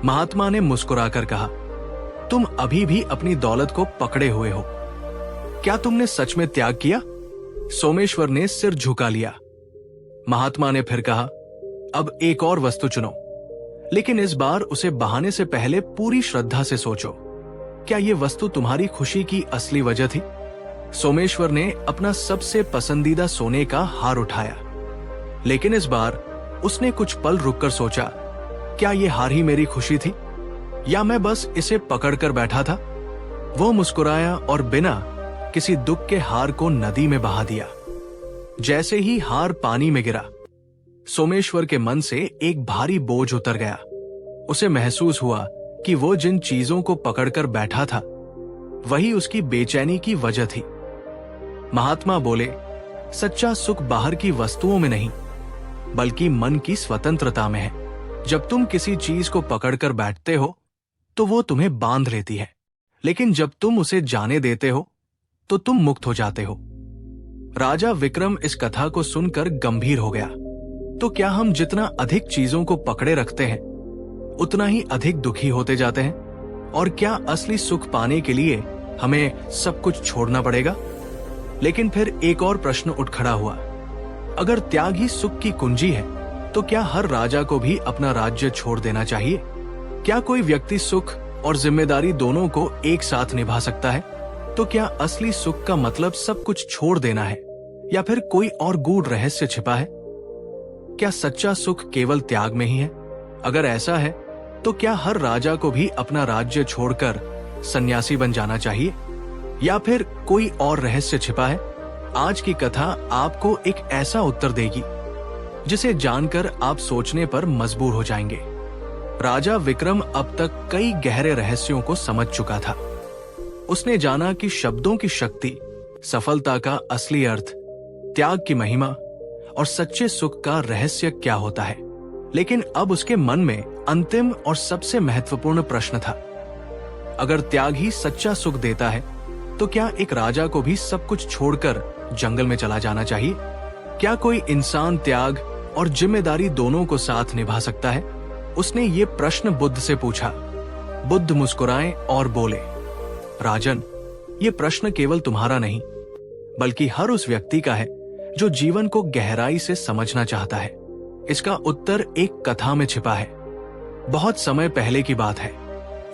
महात्मा ने मुस्कुराकर कहा, तुम अभी भी अपनी दौलत को पकड़े हुए हो। क्या तुमने सच में त्याग किया? सोमेश्वर ने सिर झुका लिया। महात्मा ने फिर कहा, अब एक और वस्तु चुनो, लेकिन इस बार उसे बहाने से पहले पूरी श्रद्धा से सोचो। क्या ये वस्तु तुम्हारी खुशी की असली वजह थी? सोमेश्वर ने अपना सबसे पसंदीदा सोने का हार उठाया, लेकिन इस बार उसने कुछ पल रुककर सोचा, क्या ये हार ही मेरी खुशी थी, या मैं बस इसे पकड़कर बैठा था? वो मुस्कुराया और बिना किसी दुख के हार को नदी में बहा दिया। जैसे ही हार पानी में गिरा, सोमेश्वर के मन से एक भारी बोझ उतर गया। उसे महसूस हुआ कि वो जिन चीजों को पकड़कर बैठा था, वही उसकी बेचैनी की वजह थी। महात्मा बोले, सच्चा सुख बाहर की वस्तुओं में नहीं, बल्कि मन की स्वतंत्रता में है। जब तुम किसी चीज को पकड़कर बैठते हो, तो वो तुम्हें बांध लेती है, लेकिन जब तुम उसे जाने देते हो, तो तुम मुक्त हो जाते हो। राजा विक्रम इस कथा को सुनकर गंभीर हो गया। तो क्या हम जितना अधिक चीजों को पकड़े रखते हैं, उतना ही अधिक दुखी होते जाते हैं? और क्या असली सुख पाने के लिए हमें सब कुछ छोड़ना पड़ेगा? लेकिन फिर एक और प्रश्न उठ खड़ा हुआ। अगर त्याग ही सुख की कुंजी है, तो क्या हर राजा को भी अपना राज्य छोड़ देना चाहिए? क्या कोई व्यक्ति सुख और जिम्मेदारी दोनों को एक साथ निभा सकता है? तो क्या असली सुख का मतलब सब कुछ छोड़ देना है, या फिर कोई और गूढ़ रहस्य छिपा है? क्या सच्चा सुख केवल त्याग में ही है? अगर ऐसा है, तो क्या हर राजा को भी अपना राज्य छोड़कर सन्यासी बन जाना चाहिए, या फिर कोई और रहस्य छिपा है? आज की कथा आपको एक ऐसा उत्तर देगी जिसे जानकर आप सोचने पर मजबूर हो जाएंगे। राजा विक्रम अब तक कई गहरे रहस्यों को समझ चुका था। उसने जाना कि शब्दों की शक्ति, सफलता का असली अर्थ, त्याग की महिमा और सच्चे सुख का रहस्य क्या होता है। लेकिन अब उसके मन में अंतिम और सबसे महत्वपूर्ण प्रश्न था, अगर त्याग ही सच्चा सुख देता है, तो क्या एक राजा को भी सब कुछ छोड़कर जंगल में चला जाना चाहिए? क्या कोई इंसान त्याग और जिम्मेदारी दोनों को साथ निभा सकता है? उसने ये प्रश्न बुद्ध से पूछा। बुद्ध मुस्कुराए और बोले, राजन, ये प्रश्न केवल तुम्हारा नहीं, बल्कि हर उस व्यक्ति का है जो जीवन को गहराई से समझना चाहता है। इसका उत्तर एक कथा में छिपा है। बहुत समय पहले की बात है।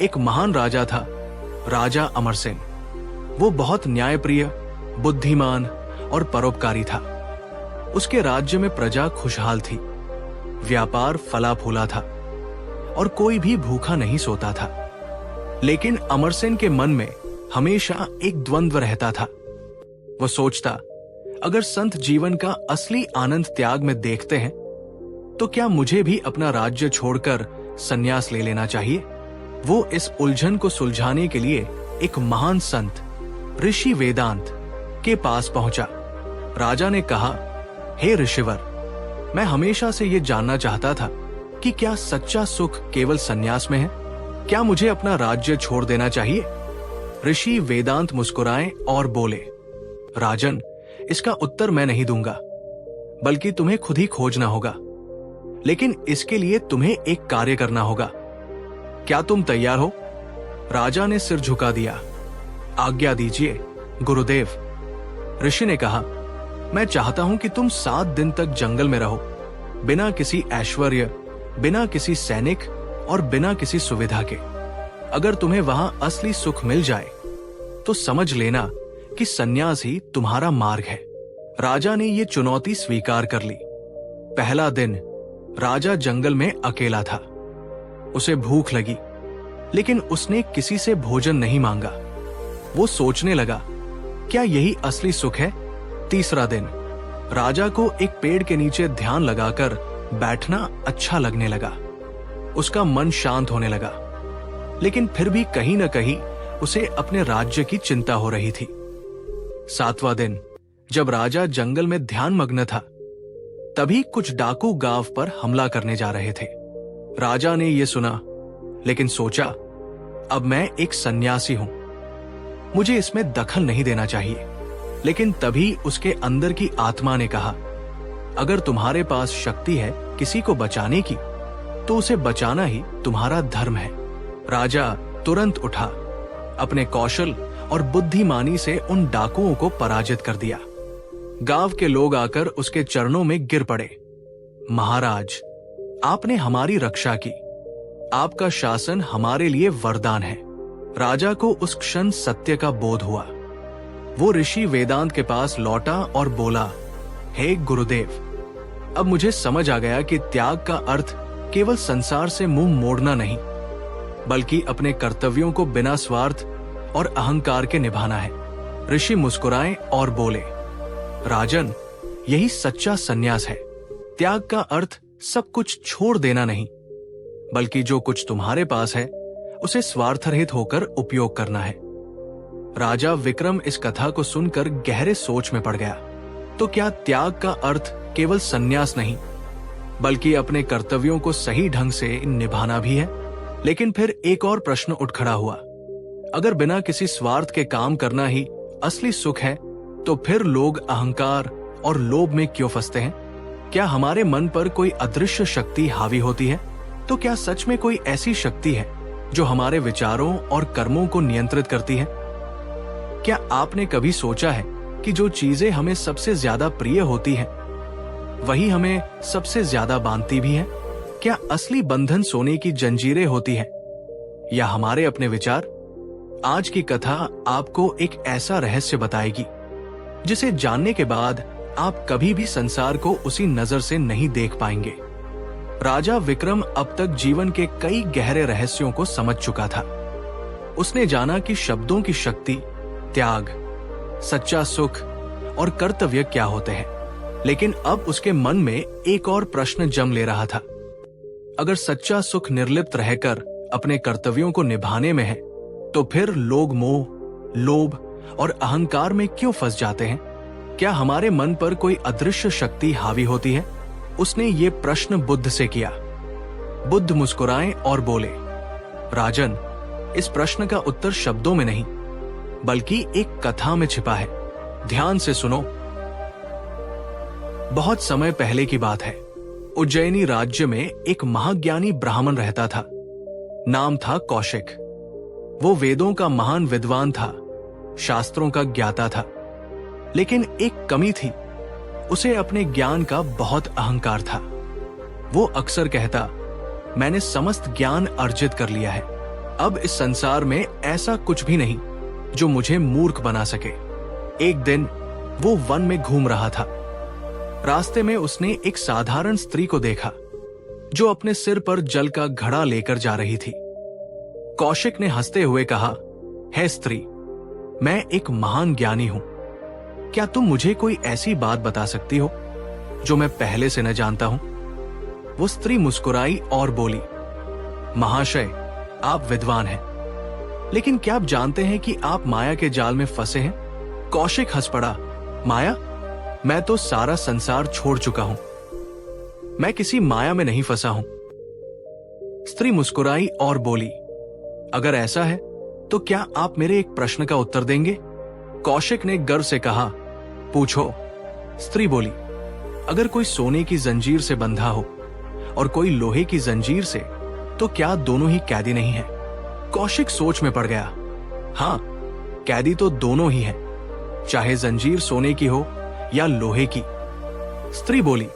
एक महान राजा था, राजा अमरसेन। वो बहुत न्यायप्रिय, बुद्धिमान और परोपकारी था। उसके राज्य में प्रजा खुशहाल थी, व्यापार फला फूला था और कोई भी भूखा नहीं सोता था। लेकिन अमरसेन के मन में हमेशा एक द्वंद्व रहता था। वो सोचता, अगर संत जीवन का असली आनंद त्याग में देखते हैं, तो क्या मुझे भी अपना राज्य छोड़कर संन्यास ले लेना चाहिए? वो इस उलझन को सुलझाने के लिए एक महान संत ऋषि वेदांत के पास पहुंचा। राजा ने कहा, हे ऋषिवर, मैं हमेशा से ये जानना चाहता था कि क्या सच्चा सुख केवल संन्यास में है? क्या मुझे अपना राज्य छोड़ देना चाहिए? ऋषि वेदांत मुस्कुराए और बोले, राजन, इसका उत्तर मैं नहीं दूंगा, बल्कि तुम्हें खुद ही खोजना होगा। लेकिन इसके लिए तुम्हें एक कार्य करना होगा। क्या तुम तैयार हो? राजा ने सिर झुका दिया। आज्ञा दीजिए गुरुदेव। ऋषि ने कहा, मैं चाहता हूं कि तुम 7 दिन तक जंगल में रहो, बिना किसी ऐश्वर्य, बिना किसी सैनिक और बिना किसी सुविधा के। अगर तुम्हें वहां असली सुख मिल जाए तो समझ लेना कि संन्यास ही तुम्हारा मार्ग है। राजा ने यह चुनौती स्वीकार कर ली। पहला दिन राजा जंगल में अकेला था। उसे भूख लगी, लेकिन उसने किसी से भोजन नहीं मांगा। वो सोचने लगा, क्या यही असली सुख है? तीसरा दिन राजा को एक पेड़ के नीचे ध्यान लगाकर बैठना अच्छा लगने लगा। उसका मन शांत होने लगा, लेकिन फिर भी कहीं न कहीं उसे अपने राज्य की चिंता हो रही थी। 7वां दिन जब राजा जंगल में ध्यान मग्न था, तभी कुछ डाकू गांव पर हमला करने जा रहे थे। राजा ने यह सुना, लेकिन सोचा, अब मैं एक सन्यासी हूं, मुझे इसमें दखल नहीं देना चाहिए। लेकिन तभी उसके अंदर की आत्मा ने कहा, अगर तुम्हारे पास शक्ति है किसी को बचाने की, तो उसे बचाना ही तुम्हारा धर्म है। राजा तुरंत उठा, अपने कौशल और बुद्धिमानी से उन डाकुओं को पराजित कर दिया। गांव के लोग आकर उसके चरणों में गिर पड़े। महाराज, आपने हमारी रक्षा की, आपका शासन हमारे लिए वरदान है। राजा को उस क्षण सत्य का बोध हुआ। वो ऋषि वेदांत के पास लौटा और बोला, हे गुरुदेव, अब मुझे समझ आ गया कि त्याग का अर्थ केवल संसार से मुंह मोड़ना नहीं, बल्कि अपने कर्तव्यों को बिना स्वार्थ और अहंकार के निभाना है। ऋषि मुस्कुराए और बोले, राजन, यही सच्चा संन्यास है। त्याग का अर्थ सब कुछ छोड़ देना नहीं, बल्कि जो कुछ तुम्हारे पास है उसे स्वार्थरहित होकर उपयोग करना है। राजा विक्रम इस कथा को सुनकर गहरे सोच में पड़ गया। तो क्या त्याग का अर्थ केवल संन्यास नहीं, बल्कि अपने कर्तव्यों को सही ढंग से निभाना भी है? लेकिन फिर एक और प्रश्न उठ खड़ा हुआ, अगर बिना किसी स्वार्थ के काम करना ही असली सुख है, तो फिर लोग अहंकार और लोभ में क्यों फंसते हैं? क्या हमारे मन पर कोई अदृश्य शक्ति हावी होती है? तो क्या सच में कोई ऐसी शक्ति है जो हमारे विचारों और कर्मों को नियंत्रित करती है? क्या आपने कभी सोचा है कि जो चीजें हमें सबसे ज्यादा प्रिय होती हैं, वही हमें सबसे ज्यादा बांधती भी हैं? क्या असली बंधन सोने की जंजीरें होती हैं, या हमारे अपने विचार? आज की कथा आपको एक ऐसा रहस्य बताएगी जिसे जानने के बाद आप कभी भी संसार को उसी नजर से नहीं देख पाएंगे। राजा विक्रम अब तक जीवन के कई गहरे रहस्यों को समझ चुका था। उसने जाना कि शब्दों की शक्ति, त्याग, सच्चा सुख और कर्तव्य क्या होते हैं। लेकिन अब उसके मन में एक और प्रश्न जम ले रहा था। अगर सच्चा सुख निर्लिप्त रहकर अपने कर्तव्यों को निभाने में है, तो फिर लोग मोह, लोभ और अहंकार में क्यों फंस जाते हैं? क्या हमारे मन पर कोई अदृश्य शक्ति हावी होती है? उसने ये प्रश्न बुद्ध से किया। बुद्ध मुस्कुराए और बोले, राजन, इस प्रश्न का उत्तर शब्दों में नहीं, बल्कि एक कथा में छिपा है। ध्यान से सुनो। बहुत समय पहले की बात है। उज्जैनी राज्य में एक महाज्ञानी ब्राह्मण रहता था। नाम था कौशिक। वो वेदों का महान विद्वान था, शास्त्रों का ज्ञाता था, लेकिन एक कमी थी, उसे अपने ज्ञान का बहुत अहंकार था। वो अक्सर कहता, मैंने समस्त ज्ञान अर्जित कर लिया है, अब इस संसार में ऐसा कुछ भी नहीं जो मुझे मूर्ख बना सके। एक दिन वो वन में घूम रहा था। रास्ते में उसने एक साधारण स्त्री को देखा जो अपने सिर पर जल का घड़ा लेकर जा रही थी। कौशिक ने हंसते हुए कहा, हे स्त्री, मैं एक महान ज्ञानी हूं, क्या तुम मुझे कोई ऐसी बात बता सकती हो जो मैं पहले से न जानता हूं? वो स्त्री मुस्कुराई और बोली, महाशय, आप विद्वान हैं, लेकिन क्या आप जानते हैं कि आप माया के जाल में फंसे हैं? कौशिक हंस पड़ा, माया? मैं तो सारा संसार छोड़ चुका हूं, मैं किसी माया में नहीं फंसा हूं। स्त्री मुस्कुराई और बोली, अगर ऐसा है तो क्या आप मेरे एक प्रश्न का उत्तर देंगे? कौशिक ने गर्व से कहा, पूछो। स्त्री बोली, अगर कोई सोने की जंजीर से बंधा हो और कोई लोहे की जंजीर से, तो क्या दोनों ही कैदी नहीं है? कौशिक सोच में पड़ गया। हां, कैदी तो दोनों ही हैं, चाहे जंजीर सोने की हो या लोहे की। स्त्री बोली,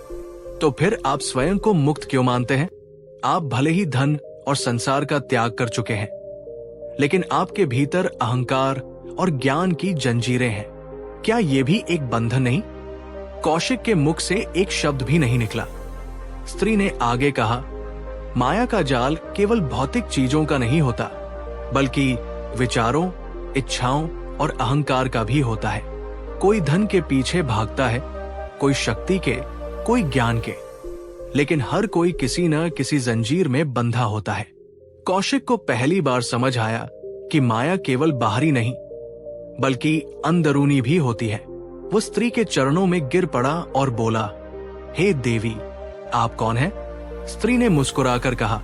तो फिर आप स्वयं को मुक्त क्यों मानते हैं? आप भले ही धन और संसार का त्याग कर चुके हैं, लेकिन आपके भीतर अहंकार और ज्ञान की जंजीरें हैं। क्या यह भी एक बंधन नहीं? कौशिक के मुख से एक शब्द भी नहीं निकला। स्त्री ने आगे कहा, माया का जाल केवल भौतिक चीजों का नहीं होता, बल्कि विचारों, इच्छाओं और अहंकार का भी होता है। कोई धन के पीछे भागता है, कोई शक्ति के, कोई ज्ञान के, लेकिन हर कोई किसी न किसी जंजीर में बंधा होता है। कौशिक को पहली बार समझ आया कि माया केवल बाहरी नहीं, बल्कि अंदरूनी भी होती है। वो स्त्री के चरणों में गिर पड़ा और बोला, हे देवी, आप कौन हैं? स्त्री ने मुस्कुराकर कहा,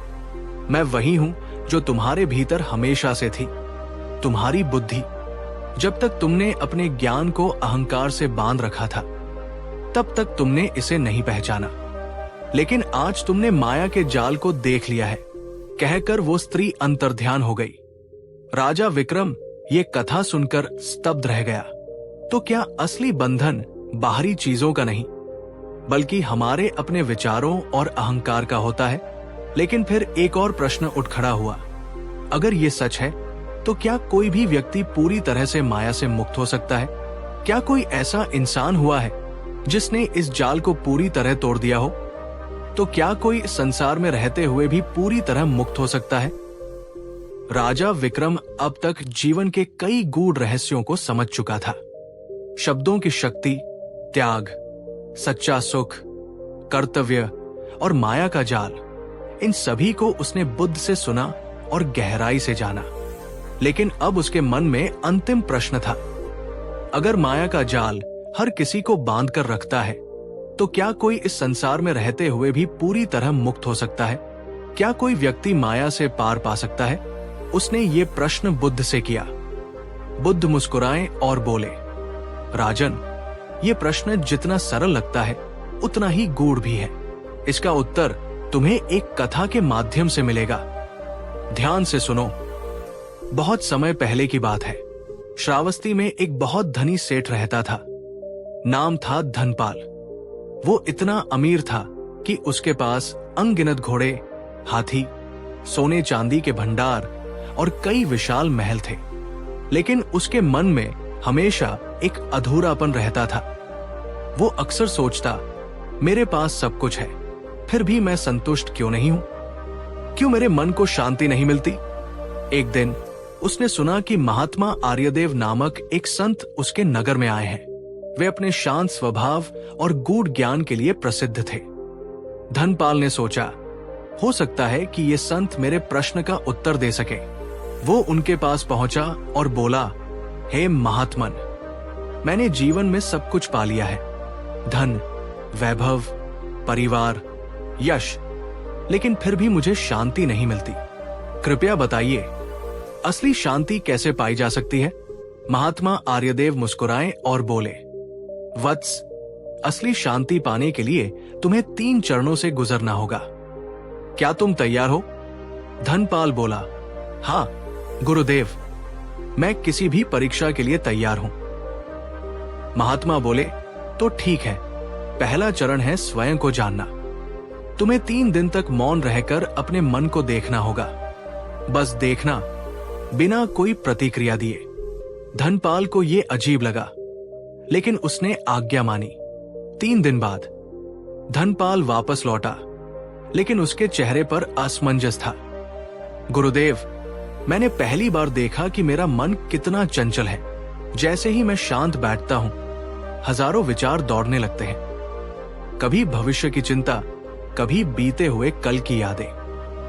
मैं वही हूं जो तुम्हारे भीतर हमेशा से थी। तुम्हारी बुद्धि, जब तक तुमने अपने ज्ञान को अहंकार से बांध रखा था, तब तक तुमने इसे नहीं पहचाना, लेकिन आज तुमने माया के जाल को देख लिया है। कहकर वो स्त्री अंतर्ध्यान हो गई। राजा विक्रम ये कथा सुनकर स्तब्ध रह गया। तो क्या असली बंधन बाहरी चीजों का नहीं, बल्कि हमारे अपने विचारों और अहंकार का होता है? लेकिन फिर एक और प्रश्न उठ खड़ा हुआ, अगर ये सच है तो क्या कोई भी व्यक्ति पूरी तरह से माया से मुक्त हो सकता है? क्या कोई ऐसा इंसान हुआ है जिसने इस जाल को पूरी तरह तोड़ दिया हो? तो क्या कोई संसार में रहते हुए भी पूरी तरह मुक्त हो सकता है? राजा विक्रम अब तक जीवन के कई गूढ़ रहस्यों को समझ चुका था। शब्दों की शक्ति, त्याग, सच्चा सुख, कर्तव्य और माया का जाल, इन सभी को उसने बुद्ध से सुना और गहराई से जाना। लेकिन अब उसके मन में अंतिम प्रश्न था, अगर माया का जाल हर किसी को बांध कर रखता है, तो क्या कोई इस संसार में रहते हुए भी पूरी तरह मुक्त हो सकता है? क्या कोई व्यक्ति माया से पार पा सकता है? उसने ये प्रश्न बुद्ध से किया। बुद्ध मुस्कुराए और बोले, राजन, ये प्रश्न जितना सरल लगता है उतना ही गूढ़ भी है। इसका उत्तर तुम्हें एक कथा के माध्यम से मिलेगा। ध्यान से सुनो। बहुत समय पहले की बात है। श्रावस्ती में एक बहुत धनी सेठ रहता था। नाम था धनपाल। वो इतना अमीर था कि उसके पास अनगिनत घोड़े, हाथी, सोने चांदी के भंडार और कई विशाल महल थे। लेकिन उसके मन में हमेशा एक अधूरापन रहता था। वो अक्सर सोचता, मेरे पास सब कुछ है, फिर भी मैं संतुष्ट क्यों नहीं हूं? क्यों मेरे मन को शांति नहीं मिलती? एक दिन उसने सुना कि महात्मा आर्यदेव नामक एक संत उसके नगर में आए हैं। वे अपने शांत स्वभाव और गूढ़ ज्ञान के लिए प्रसिद्ध थे। धनपाल ने सोचा, हो सकता है कि ये संत मेरे प्रश्न का उत्तर दे सके। वो उनके पास पहुंचा और बोला, हे महात्मन, मैंने जीवन में सब कुछ पा लिया है, धन, वैभव, परिवार, यश, लेकिन फिर भी मुझे शांति नहीं मिलती। कृपया बताइए, असली शांति कैसे पाई जा सकती है? महात्मा आर्यदेव मुस्कुराए और बोले, वत्स, असली शांति पाने के लिए तुम्हें 3 चरणों से गुजरना होगा। क्या तुम तैयार हो? धनपाल बोला, हाँ गुरुदेव। मैं किसी भी परीक्षा के लिए तैयार हूं। महात्मा बोले, तो ठीक है, पहला चरण है स्वयं को जानना। तुम्हें 3 दिन तक मौन रहकर अपने मन को देखना होगा। बस देखना, बिना कोई प्रतिक्रिया दिए। धनपाल को यह अजीब लगा, लेकिन उसने आज्ञा मानी। 3 दिन बाद धनपाल वापस लौटा, लेकिन उसके चेहरे पर असमंजस था। गुरुदेव, मैंने पहली बार देखा कि मेरा मन कितना चंचल है। जैसे ही मैं शांत बैठता हूं, हजारों विचार दौड़ने लगते हैं। कभी भविष्य की चिंता, कभी बीते हुए कल की यादें।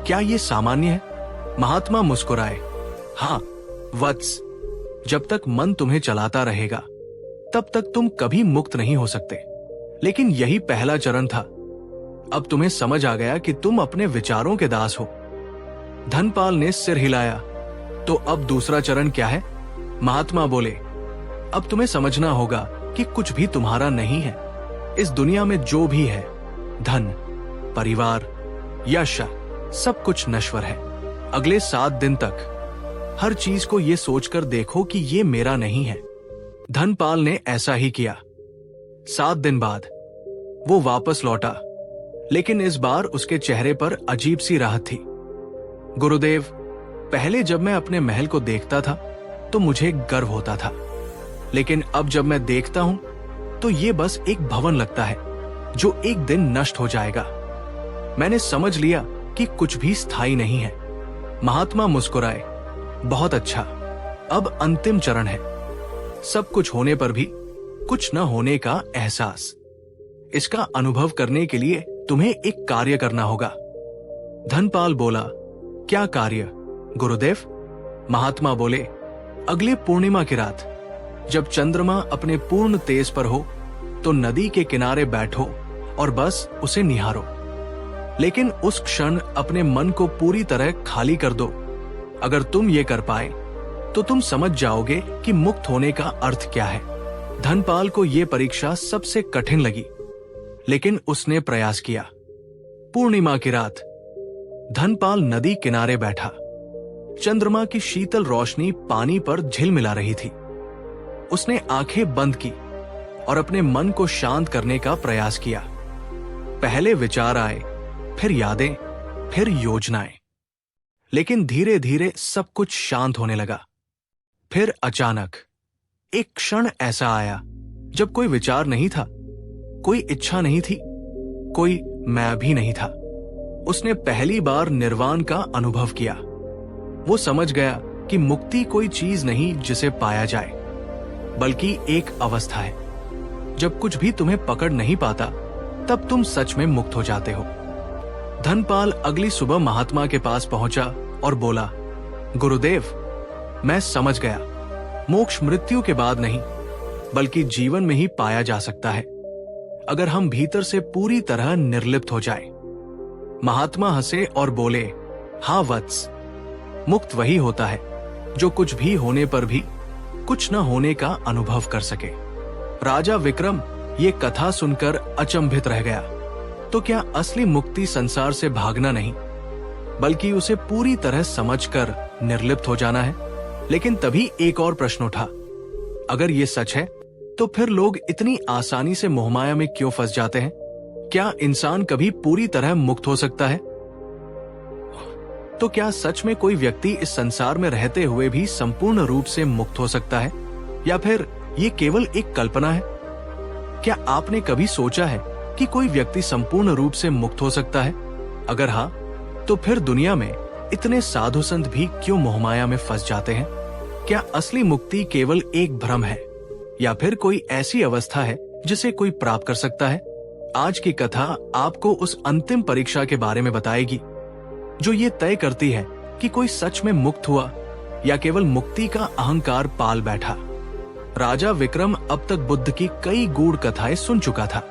क्या ये सामान्य है? महात्मा मुस्कुराए। हाँ वत्स, जब तक मन तुम्हें चलाता रहेगा, तब तक तुम कभी मुक्त नहीं हो सकते। लेकिन यही पहला चरण था। अब तुम्हें समझ आ गया कि तुम अपने विचारों के दास हो। धनपाल ने सिर हिलाया। तो अब दूसरा चरण क्या है? महात्मा बोले, अब तुम्हें समझना होगा कि कुछ भी तुम्हारा नहीं है। इस दुनिया में जो भी है, धन, परिवार, यश, सब कुछ नश्वर है। अगले 7 दिन तक हर चीज को ये सोचकर देखो कि ये मेरा नहीं है। धनपाल ने ऐसा ही किया। 7 दिन बाद वो वापस लौटा, लेकिन इस बार उसके चेहरे पर अजीब सी राहत थी। गुरुदेव, पहले जब मैं अपने महल को देखता था तो मुझे गर्व होता था, लेकिन अब जब मैं देखता हूं तो ये बस एक भवन लगता है जो एक दिन नष्ट हो जाएगा। मैंने समझ लिया कि कुछ भी स्थायी नहीं है। महात्मा मुस्कुराए। बहुत अच्छा, अब अंतिम चरण है। सब कुछ होने पर भी कुछ न होने का एहसास। इसका अनुभव करने के लिए तुम्हें एक कार्य करना होगा। धनपाल बोला, क्या कार्य गुरुदेव? महात्मा बोले, अगले पूर्णिमा की रात जब चंद्रमा अपने पूर्ण तेज पर हो तो नदी के किनारे बैठो और बस उसे निहारो। लेकिन उस क्षण अपने मन को पूरी तरह खाली कर दो। अगर तुम ये कर पाए तो तुम समझ जाओगे कि मुक्त होने का अर्थ क्या है। धनपाल को यह परीक्षा सबसे कठिन लगी, लेकिन उसने प्रयास किया। पूर्णिमा की रात धनपाल नदी किनारे बैठा। चंद्रमा की शीतल रोशनी पानी पर झिलमिला रही थी। उसने आंखें बंद की और अपने मन को शांत करने का प्रयास किया। पहले विचार आए, फिर यादें, फिर योजनाएं। लेकिन धीरे धीरे सब कुछ शांत होने लगा। फिर अचानक एक क्षण ऐसा आया जब कोई विचार नहीं था, कोई इच्छा नहीं थी, कोई मैं भी नहीं था। उसने पहली बार निर्वाण का अनुभव किया। वो समझ गया कि मुक्ति कोई चीज नहीं जिसे पाया जाए, बल्कि एक अवस्था है। जब कुछ भी तुम्हें पकड़ नहीं पाता, तब तुम सच में मुक्त हो जाते हो। धनपाल अगली सुबह महात्मा के पास पहुंचा और बोला, गुरुदेव, मैं समझ गया, मोक्ष मृत्यु के बाद नहीं, बल्कि जीवन में ही पाया जा सकता है, अगर हम भीतर से पूरी तरह निर्लिप्त हो जाएं। महात्मा हंसे और बोले, हाँ वत्स, मुक्त वही होता है जो कुछ भी होने पर भी कुछ न होने का अनुभव कर सके। राजा विक्रम ये कथा सुनकर अचंभित रह गया। तो क्या असली मुक्ति संसार से भागना नहीं, बल्कि उसे पूरी तरह समझकर निर्लिप्त हो जाना है? लेकिन तभी एक और प्रश्न उठा, अगर ये सच है तो फिर लोग इतनी आसानी से मोहमाया में क्यों फंस जाते हैं? क्या इंसान कभी पूरी तरह मुक्त हो सकता है? तो क्या सच में कोई व्यक्ति इस संसार में रहते हुए भी संपूर्ण रूप से मुक्त हो सकता है, या फिर ये केवल एक कल्पना है? क्या आपने कभी सोचा है कि कोई व्यक्ति संपूर्ण रूप से मुक्त हो सकता है? अगर हाँ, तो फिर दुनिया में इतने साधु संत भी क्यों मोहमाया में फंस जाते हैं? क्या असली मुक्ति केवल एक भ्रम है, या फिर कोई ऐसी अवस्था है जिसे कोई प्राप्त कर सकता है? आज की कथा आपको उस अंतिम परीक्षा के बारे में बताएगी जो ये तय करती है कि कोई सच में मुक्त हुआ या केवल मुक्ति का अहंकार पाल बैठा। राजा विक्रम अब तक बुद्ध की कई गूढ़ कथाएं सुन चुका था,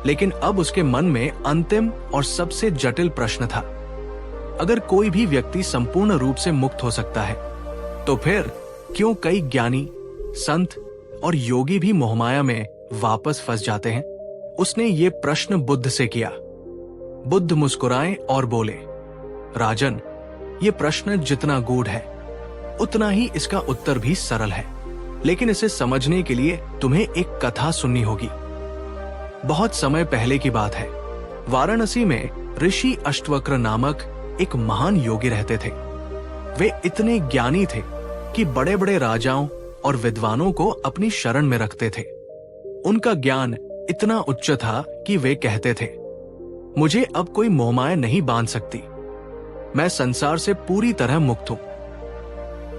लेकिन अब उसके मन में अंतिम और सबसे जटिल प्रश्न था। अगर कोई भी व्यक्ति संपूर्ण रूप से मुक्त हो सकता है, तो फिर क्यों कई ज्ञानी, संत और योगी भी मोहमाया में वापस फंस जाते हैं? उसने ये प्रश्न बुद्ध से किया। बुद्ध मुस्कुराए और बोले, राजन, ये प्रश्न जितना गूढ़ है उतना ही इसका उत्तर भी सरल है। लेकिन इसे समझने के लिए तुम्हें एक कथा सुननी होगी। बहुत समय पहले की बात है। वाराणसी में ऋषि अष्टवक्र नामक एक महान योगी रहते थे। वे इतने ज्ञानी थे कि बड़े बड़े राजाओं और विद्वानों को अपनी शरण में रखते थे। उनका ज्ञान इतना उच्च था कि वे कहते थे, मुझे अब कोई मोहमाया नहीं बांध सकती, मैं संसार से पूरी तरह मुक्त हूं।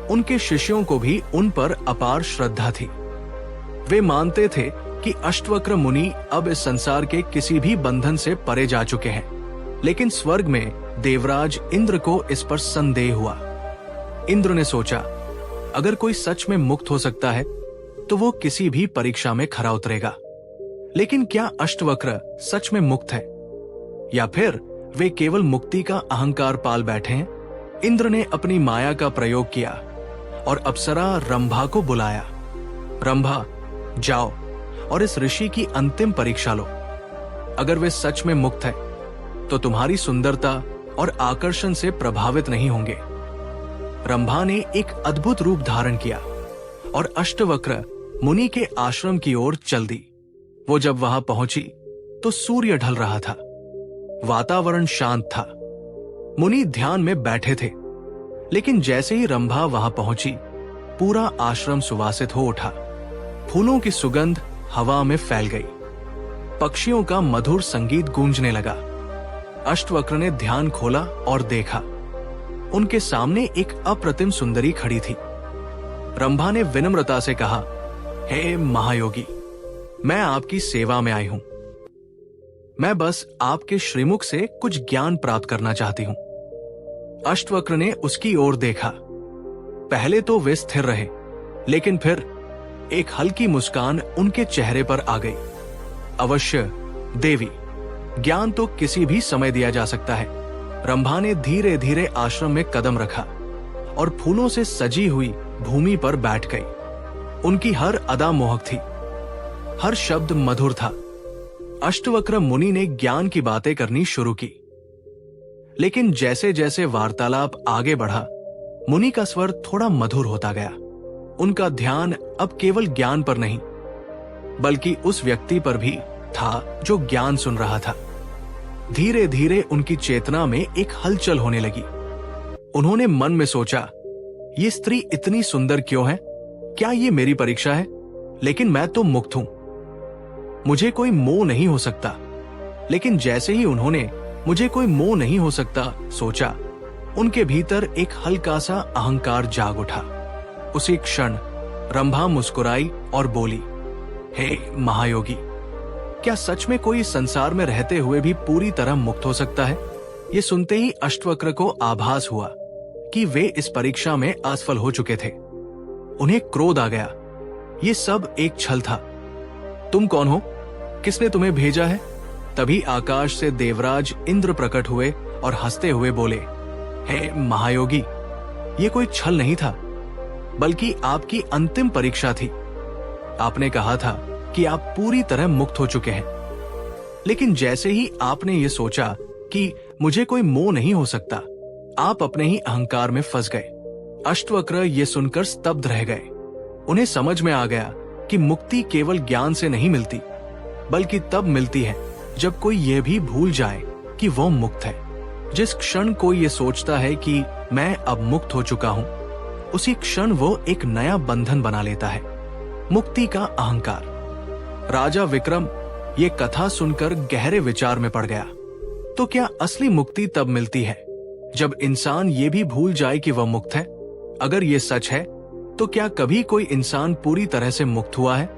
उनके शिष्यों को भी उन पर अपार श्रद्धा थी। वे मानते थे कि अष्टवक्र मुनि अब इस संसार के किसी भी बंधन से परे जा चुके हैं। लेकिन स्वर्ग में देवराज इंद्र को इस पर संदेह हुआ। इंद्र ने सोचा, अगर कोई सच में मुक्त हो सकता है तो वो किसी भी परीक्षा में खरा उतरेगा। लेकिन क्या अष्टवक्र सच में मुक्त है, या फिर वे केवल मुक्ति का अहंकार पाल बैठे हैं? इंद्र ने अपनी माया का प्रयोग किया और अप्सरा रंभा को बुलाया। रंभा, जाओ और इस ऋषि की अंतिम परीक्षा लो। अगर वे सच में मुक्त है तो तुम्हारी सुंदरता और आकर्षण से प्रभावित नहीं होंगे। रंभा ने एक अद्भुत रूप धारण किया और अष्टवक्र मुनि के आश्रम की ओर चल दी। वो जब वहां पहुंची तो सूर्य ढल रहा था। वातावरण शांत था। मुनि ध्यान में बैठे थे। लेकिन जैसे ही रंभा वहां पहुंची, पूरा आश्रम सुवासित हो उठा। फूलों की सुगंध हवा में फैल गई। पक्षियों का मधुर संगीत गूंजने लगा। अष्टवक्र ने ध्यान खोला और देखा, उनके सामने एक अप्रतिम सुंदरी खड़ी थी। रंभा ने विनम्रता से कहा, हे महायोगी, मैं आपकी सेवा में आई हूं। मैं बस आपके श्रीमुख से कुछ ज्ञान प्राप्त करना चाहती हूं। अष्टवक्र ने उसकी ओर देखा। पहले तो वे स्थिर रहे, लेकिन फिर एक हल्की मुस्कान उनके चेहरे पर आ गई। अवश्य देवी, ज्ञान तो किसी भी समय दिया जा सकता है। रंभा ने धीरे धीरे आश्रम में कदम रखा और फूलों से सजी हुई भूमि पर बैठ गई। उनकी हर अदा मोहक थी, हर शब्द मधुर था। अष्टवक्र मुनि ने ज्ञान की बातें करनी शुरू की। लेकिन जैसे जैसे वार्तालाप आगे बढ़ा, मुनि का स्वर थोड़ा मधुर होता गया। उनका ध्यान अब केवल ज्ञान पर नहीं, बल्कि उस व्यक्ति पर भी था जो ज्ञान सुन रहा था। धीरे धीरे उनकी चेतना में एक हलचल होने लगी। उन्होंने मन में सोचा, ये स्त्री इतनी सुंदर क्यों है? क्या ये मेरी परीक्षा है? लेकिन मैं तो मुक्त हूं, मुझे कोई मोह नहीं हो सकता। लेकिन जैसे ही उन्होंने मुझे कोई मोह नहीं हो सकता सोचा, उनके भीतर एक हल्का सा अहंकार जाग उठा। उसी क्षण रंभा मुस्कुराई और बोली, हे महायोगी, क्या सच में कोई संसार में रहते हुए भी पूरी तरह मुक्त हो सकता है? ये सुनते ही अष्टवक्र को आभास हुआ कि वे इस परीक्षा में असफल हो चुके थे। उन्हें क्रोध आ गया। ये सब एक छल था। तुम कौन हो? किसने तुम्हें भेजा है? तभी आकाश से देवराज इंद्र प्रकट हुए और हंसते हुए बोले, हे महायोगी, ये कोई छल नहीं था, बल्कि आपकी अंतिम परीक्षा थी। आपने कहा था कि आप पूरी तरह मुक्त हो चुके हैं। लेकिन जैसे ही आपने ये सोचा कि मुझे कोई मोह नहीं हो सकता, आप अपने ही अहंकार में फंस गए। अष्टवक्र ये सुनकर स्तब्ध रह गए। उन्हें समझ में आ गया कि मुक्ति केवल ज्ञान से नहीं मिलती, बल्कि तब मिलती है जब कोई यह भी भूल जाए कि वो मुक्त है। जिस क्षण कोई ये सोचता है कि मैं अब मुक्त हो चुका हूं, उसी क्षण वो एक नया बंधन बना लेता है, मुक्ति का अहंकार। राजा विक्रम ये कथा सुनकर गहरे विचार में पड़ गया। तो क्या असली मुक्ति तब मिलती है जब इंसान ये भी भूल जाए कि वह मुक्त है? अगर ये सच है तो क्या कभी कोई इंसान पूरी तरह से मुक्त हुआ है?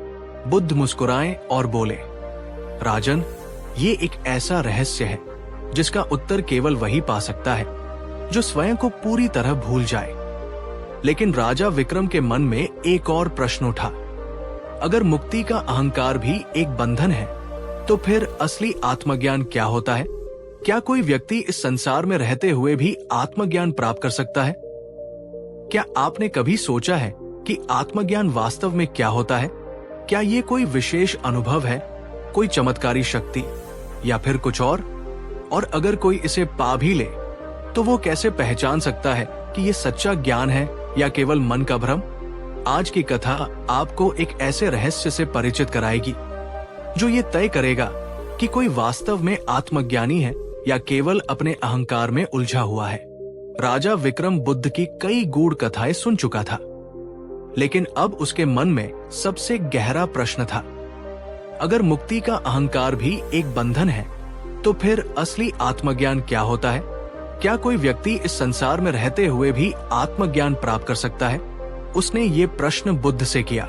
बुद्ध मुस्कुराए और बोले, राजन, ये एक ऐसा रहस्य है जिसका उत्तर केवल वही पा सकता है जो स्वयं को पूरी तरह भूल जाए। लेकिन राजा विक्रम के मन में एक और प्रश्न उठा। अगर मुक्ति का अहंकार भी एक बंधन है, तो फिर असली आत्मज्ञान क्या होता है? क्या कोई व्यक्ति इस संसार में रहते हुए भी आत्मज्ञान प्राप्त कर सकता है? क्या आपने कभी सोचा है कि आत्मज्ञान वास्तव में क्या होता है? क्या ये कोई विशेष अनुभव है, कोई चमत्कारी शक्ति, या फिर कुछ और? और अगर कोई इसे पा भी ले, तो वो कैसे पहचान सकता है कि ये सच्चा ज्ञान है या केवल मन का भ्रम? आज की कथा आपको एक ऐसे रहस्य से परिचित कराएगी जो ये तय करेगा कि कोई वास्तव में आत्मज्ञानी है या केवल अपने अहंकार में उलझा हुआ है। राजा विक्रम बुद्ध की कई गूढ़ कथाएं सुन चुका था, लेकिन अब उसके मन में सबसे गहरा प्रश्न था, अगर मुक्ति का अहंकार भी एक बंधन है, तो फिर असली आत्मज्ञान क्या होता है? क्या कोई व्यक्ति इस संसार में रहते हुए भी आत्मज्ञान प्राप्त कर सकता है? उसने ये प्रश्न बुद्ध से किया।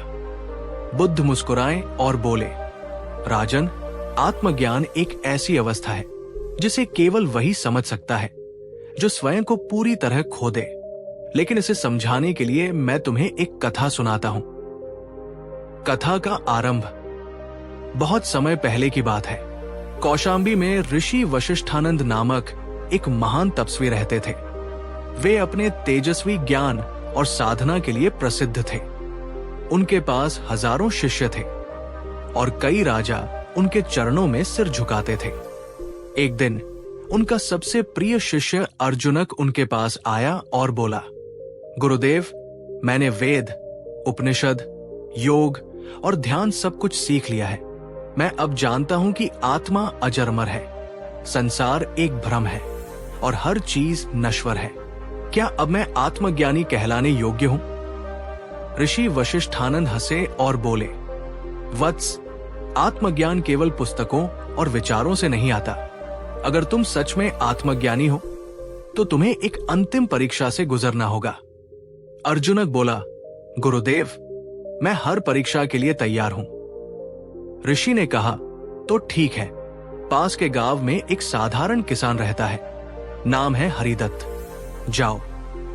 बुद्ध मुस्कुराए और बोले, राजन, आत्मज्ञान एक ऐसी अवस्था है जिसे केवल वही समझ सकता है जो स्वयं को पूरी तरह खो दे। लेकिन इसे समझाने के लिए मैं तुम्हें एक कथा सुनाता हूं। कथा का आरंभ बहुत समय पहले की बात है। कौशाम्बी में ऋषि वशिष्ठानंद नामक एक महान तपस्वी रहते थे। वे अपने तेजस्वी ज्ञान और साधना के लिए प्रसिद्ध थे। उनके पास हजारों शिष्य थे और कई राजा उनके चरणों में सिर झुकाते थे। एक दिन उनका सबसे प्रिय शिष्य अर्जुनक उनके पास आया और बोला, गुरुदेव, मैंने वेद, उपनिषद, योग और ध्यान सब कुछ सीख लिया है। मैं अब जानता हूं कि आत्मा अजरमर है, संसार एक भ्रम है और हर चीज नश्वर है। क्या अब मैं आत्मज्ञानी कहलाने योग्य हूं? ऋषि वशिष्ठानंद हंसे और बोले, वत्स, आत्मज्ञान केवल पुस्तकों और विचारों से नहीं आता। अगर तुम सच में आत्मज्ञानी हो तो तुम्हें एक अंतिम परीक्षा से गुजरना होगा। अर्जुनक बोला, गुरुदेव, मैं हर परीक्षा के लिए तैयार हूं। ऋषि ने कहा, तो ठीक है। पास के गांव में एक साधारण किसान रहता है, नाम है हरिदत्त। जाओ,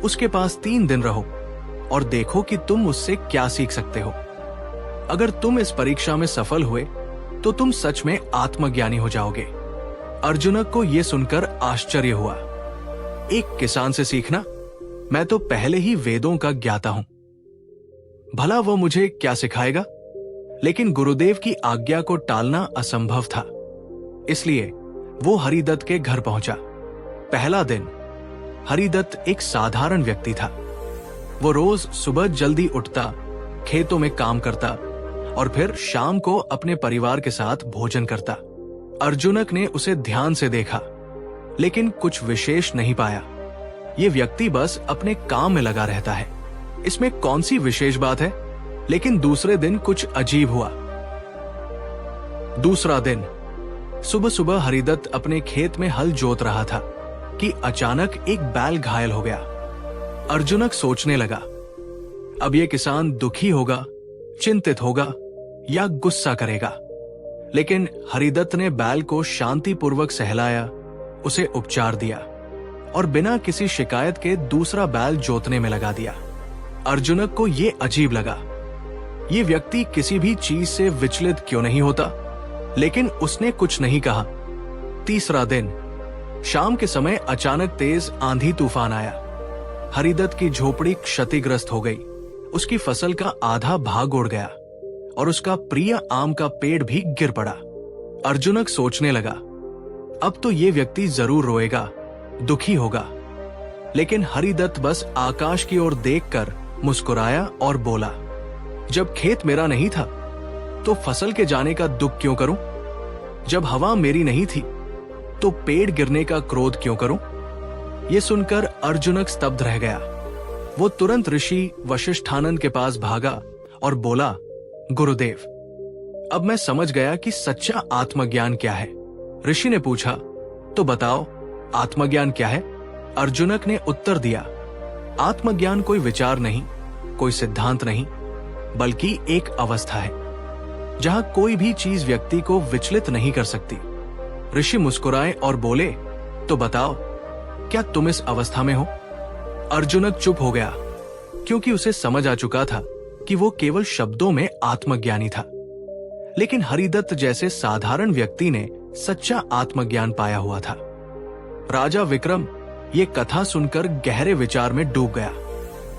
उसके पास 3 दिन रहो और देखो कि तुम उससे क्या सीख सकते हो। अगर तुम इस परीक्षा में सफल हुए तो तुम सच में आत्मज्ञानी हो जाओगे। अर्जुनक को यह सुनकर आश्चर्य हुआ। एक किसान से सीखना? मैं तो पहले ही वेदों का ज्ञाता हूं, भला वो मुझे क्या सिखाएगा? लेकिन गुरुदेव की आज्ञा को टालना असंभव था, इसलिए वो हरिदत्त के घर पहुंचा। पहला दिन। हरिदत्त एक साधारण व्यक्ति था। वो रोज सुबह जल्दी उठता, खेतों में काम करता और फिर शाम को अपने परिवार के साथ भोजन करता। अर्जुनक ने उसे ध्यान से देखा, लेकिन कुछ विशेष नहीं पाया। ये व्यक्ति बस अपने काम में लगा रहता है, इसमें कौन सी विशेष बात है? लेकिन दूसरे दिन कुछ अजीब हुआ। दूसरा दिन। सुबह सुबह हरिदत्त अपने खेत में हल जोत रहा था कि अचानक एक बैल घायल हो गया। अर्जुनक सोचने लगा, अब ये किसान दुखी होगा, चिंतित होगा या गुस्सा करेगा। लेकिन हरिदत्त ने बैल को शांतिपूर्वक सहलाया, उसे उपचार दिया और बिना किसी शिकायत के दूसरा बैल जोतने में लगा दिया। अर्जुनक को ये अजीब लगा, ये व्यक्ति किसी भी चीज से विचलित क्यों नहीं होता? लेकिन उसने कुछ नहीं कहा। तीसरा दिन। शाम के समय अचानक तेज आंधी तूफान आया। हरिदत्त की झोपड़ी क्षतिग्रस्त हो गई, उसकी फसल का आधा भाग उड़ गया और उसका प्रिय आम का पेड़ भी गिर पड़ा। अर्जुनक सोचने लगा, अब तो ये व्यक्ति जरूर रोएगा, दुखी होगा। लेकिन हरिदत्त बस आकाश की ओर देखकर मुस्कुराया और बोला, जब खेत मेरा नहीं था तो फसल के जाने का दुख क्यों करूं? जब हवा मेरी नहीं थी तो पेड़ गिरने का क्रोध क्यों करूं? ये सुनकर अर्जुनक स्तब्ध रह गया। वो तुरंत ऋषि वशिष्ठानंद के पास भागा और बोला, गुरुदेव, अब मैं समझ गया कि सच्चा आत्मज्ञान क्या है। ऋषि ने पूछा, तो बताओ, आत्मज्ञान क्या है? अर्जुनक ने उत्तर दिया, आत्मज्ञान कोई विचार नहीं, कोई सिद्धांत नहीं, बल्कि एक अवस्था है जहां कोई भी चीज व्यक्ति को विचलित नहीं कर सकती। ऋषि मुस्कुराए और बोले, तो बताओ, क्या तुम इस अवस्था में हो? अर्जुनक चुप हो गया, क्योंकि उसे समझ आ चुका था कि वो केवल शब्दों में आत्मज्ञानी था। लेकिन हरिदत्त जैसे साधारण व्यक्ति ने सच्चा आत्मज्ञान पाया हुआ था। राजा विक्रम ये कथा सुनकर गहरे विचार में डूब गया।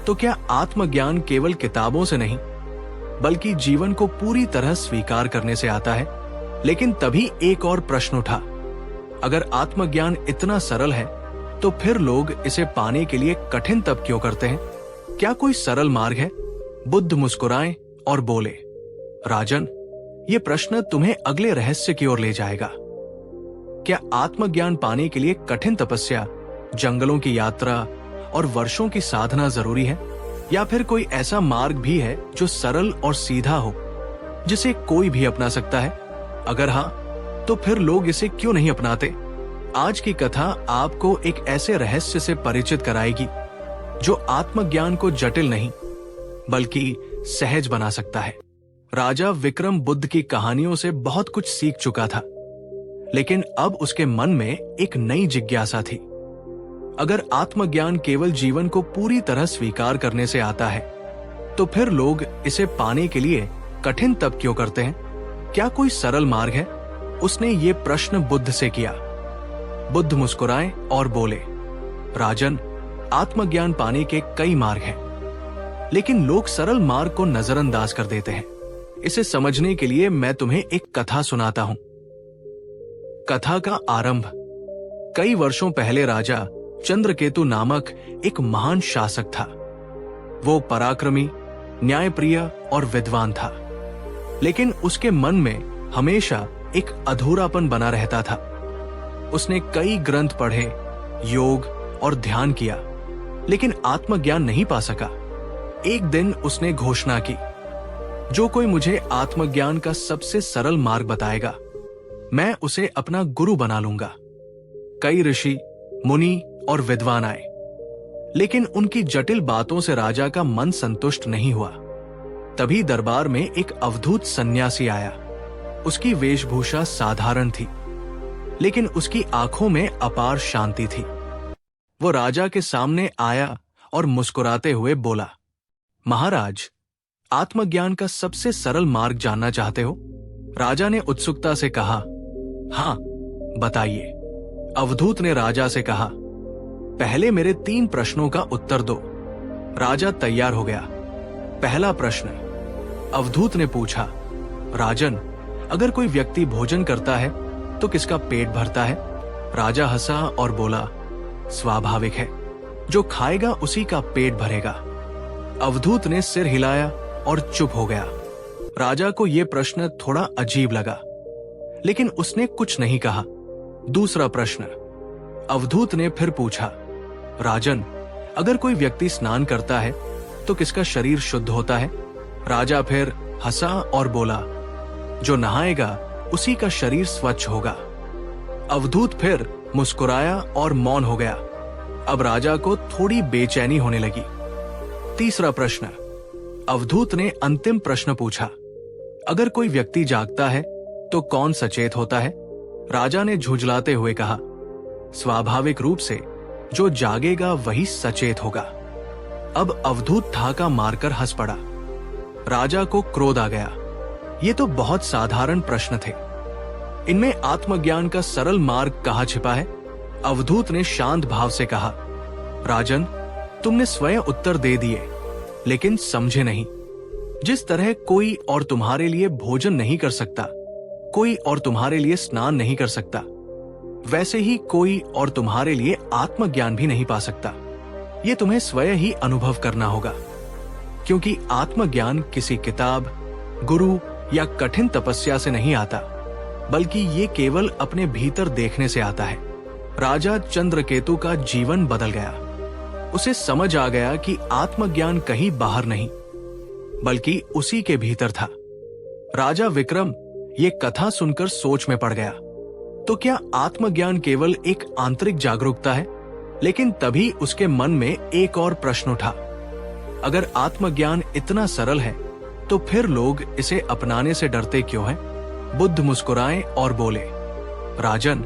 तो क्या आत्मज्ञान केवल किताबों से नहीं, बल्कि जीवन को पूरी तरह स्वीकार करने से आता है? लेकिन तभी एक और प्रश्न उठा, अगर आत्मज्ञान इतना सरल है तो फिर लोग इसे पाने के लिए कठिन तप क्यों करते हैं? क्या कोई सरल मार्ग है? बुद्ध मुस्कुराए और बोले, राजन, ये प्रश्न तुम्हें अगले रहस्य की ओर ले जाएगा। क्या आत्मज्ञान पाने के लिए कठिन तपस्या, जंगलों की यात्रा और वर्षों की साधना जरूरी है, या फिर कोई ऐसा मार्ग भी है जो सरल और सीधा हो, जिसे कोई भी अपना सकता है? अगर हाँ, तो फिर लोग इसे क्यों नहीं अपनाते? आज की कथा आपको एक ऐसे रहस्य से परिचित कराएगी जो आत्मज्ञान को जटिल नहीं बल्कि सहज बना सकता है। राजा विक्रम बुद्ध की कहानियों से बहुत कुछ सीख चुका था, लेकिन अब उसके मन में एक नई जिज्ञासा थी। अगर आत्मज्ञान केवल जीवन को पूरी तरह स्वीकार करने से आता है, तो फिर लोग इसे पाने के लिए कठिन तप क्यों करते हैं? क्या कोई सरल मार्ग है? उसने ये प्रश्न बुद्ध से किया। बुद्ध मुस्कुराए और बोले, राजन, आत्मज्ञान पाने के कई मार्ग हैं, लेकिन लोग सरल मार्ग को नजरअंदाज कर देते हैं। इसे समझने के लिए मैं तुम्हें एक कथा सुनाता हूं। कथा का आरंभ कई वर्षों पहले राजा चंद्रकेतु नामक एक महान शासक था। वो पराक्रमी, न्यायप्रिय और विद्वान था, लेकिन उसके मन में हमेशा एक अधूरापन बना रहता था। उसने कई ग्रंथ पढ़े, योग और ध्यान किया, लेकिन आत्मज्ञान नहीं पा सका। एक दिन उसने घोषणा की, जो कोई मुझे आत्मज्ञान का सबसे सरल मार्ग बताएगा, मैं उसे अपना गुरु बना लूंगा। कई ऋषि, मुनि और विद्वान आए, लेकिन उनकी जटिल बातों से राजा का मन संतुष्ट नहीं हुआ। तभी दरबार में एक अवधूत सन्यासी आया। उसकी वेशभूषा साधारण थी, लेकिन उसकी आंखों में अपार शांति थी। वो राजा के सामने आया और मुस्कुराते हुए बोला, महाराज, आत्मज्ञान का सबसे सरल मार्ग जानना चाहते हो? राजा ने उत्सुकता से कहा, हाँ, बताइए। अवधूत ने राजा से कहा, पहले मेरे 3 प्रश्नों का उत्तर दो। राजा तैयार हो गया। पहला प्रश्न, अवधूत ने पूछा, राजन, अगर कोई व्यक्ति भोजन करता है तो किसका पेट भरता है? राजा हंसा और बोला, स्वाभाविक है, जो खाएगा उसी का पेट भरेगा। अवधूत ने सिर हिलाया और चुप हो गया। राजा को यह प्रश्न थोड़ा अजीब लगा, लेकिन उसने कुछ नहीं कहा। दूसरा प्रश्न, अवधूत ने फिर पूछा, राजन, अगर कोई व्यक्ति स्नान करता है तो किसका शरीर शुद्ध होता है? राजा फिर हंसा और बोला, जो नहाएगा उसी का शरीर स्वच्छ होगा। अवधूत फिर मुस्कुराया और मौन हो गया। अब राजा को थोड़ी बेचैनी होने लगी। तीसरा प्रश्न, अवधूत ने अंतिम प्रश्न पूछा, अगर कोई व्यक्ति जागता है तो कौन सचेत होता है? राजा ने झुंझलाते हुए कहा, स्वाभाविक रूप से जो जागेगा वही सचेत होगा। अब अवधूत ठाका मारकर हंस पड़ा। राजा को क्रोध आ गया। ये तो बहुत साधारण प्रश्न थे, इनमें आत्मज्ञान का सरल मार्ग कहाँ छिपा है? अवधूत ने शांत भाव से कहा, राजन, तुमने स्वयं उत्तर दे दिए, लेकिन समझे नहीं। जिस तरह कोई और तुम्हारे लिए भोजन नहीं कर सकता, कोई और तुम्हारे लिए स्नान नहीं कर सकता, वैसे ही कोई और तुम्हारे लिए आत्मज्ञान भी नहीं पा सकता। ये तुम्हें स्वयं ही अनुभव करना होगा, क्योंकि आत्मज्ञान किसी किताब, गुरु या कठिन तपस्या से नहीं आता, बल्कि ये केवल अपने भीतर देखने से आता है। राजा चंद्रकेतु का जीवन बदल गया। उसे समझ आ गया कि आत्मज्ञान कहीं बाहर नहीं, बल्कि उसी के भीतर था। राजा विक्रम ये कथा सुनकर सोच में पड़ गया। तो क्या आत्मज्ञान केवल एक आंतरिक जागरूकता है? लेकिन तभी उसके मन में एक और प्रश्न उठा, अगर आत्मज्ञान इतना सरल है तो फिर लोग इसे अपनाने से डरते क्यों हैं? बुद्ध मुस्कुराए और बोले, राजन,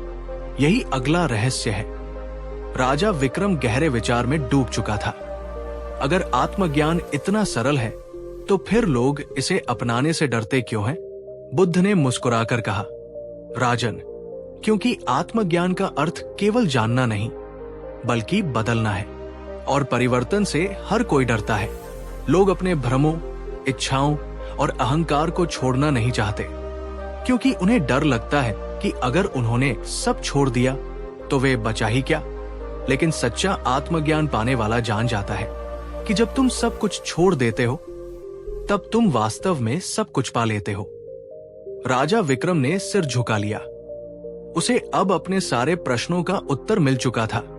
यही अगला रहस्य है। राजा विक्रम गहरे विचार में डूब चुका था। अगर आत्मज्ञान इतना सरल है तो फिर लोग इसे अपनाने से डरते क्यों हैं? बुद्ध ने मुस्कुराकर कहा, राजन, क्योंकि आत्मज्ञान का अर्थ केवल जानना नहीं, बल्कि बदलना है, और परिवर्तन से हर कोई डरता है। लोग अपने भ्रमों, इच्छाओं और अहंकार को छोड़ना नहीं चाहते, क्योंकि उन्हें डर लगता है कि अगर उन्होंने सब छोड़ दिया तो वे बचा ही क्या। लेकिन सच्चा आत्मज्ञान पाने वाला जान जाता है कि जब तुम सब कुछ छोड़ देते हो तब तुम वास्तव में सब कुछ पा लेते हो। राजा विक्रम ने सिर झुका लिया। उसे अब अपने सारे प्रश्नों का उत्तर मिल चुका था।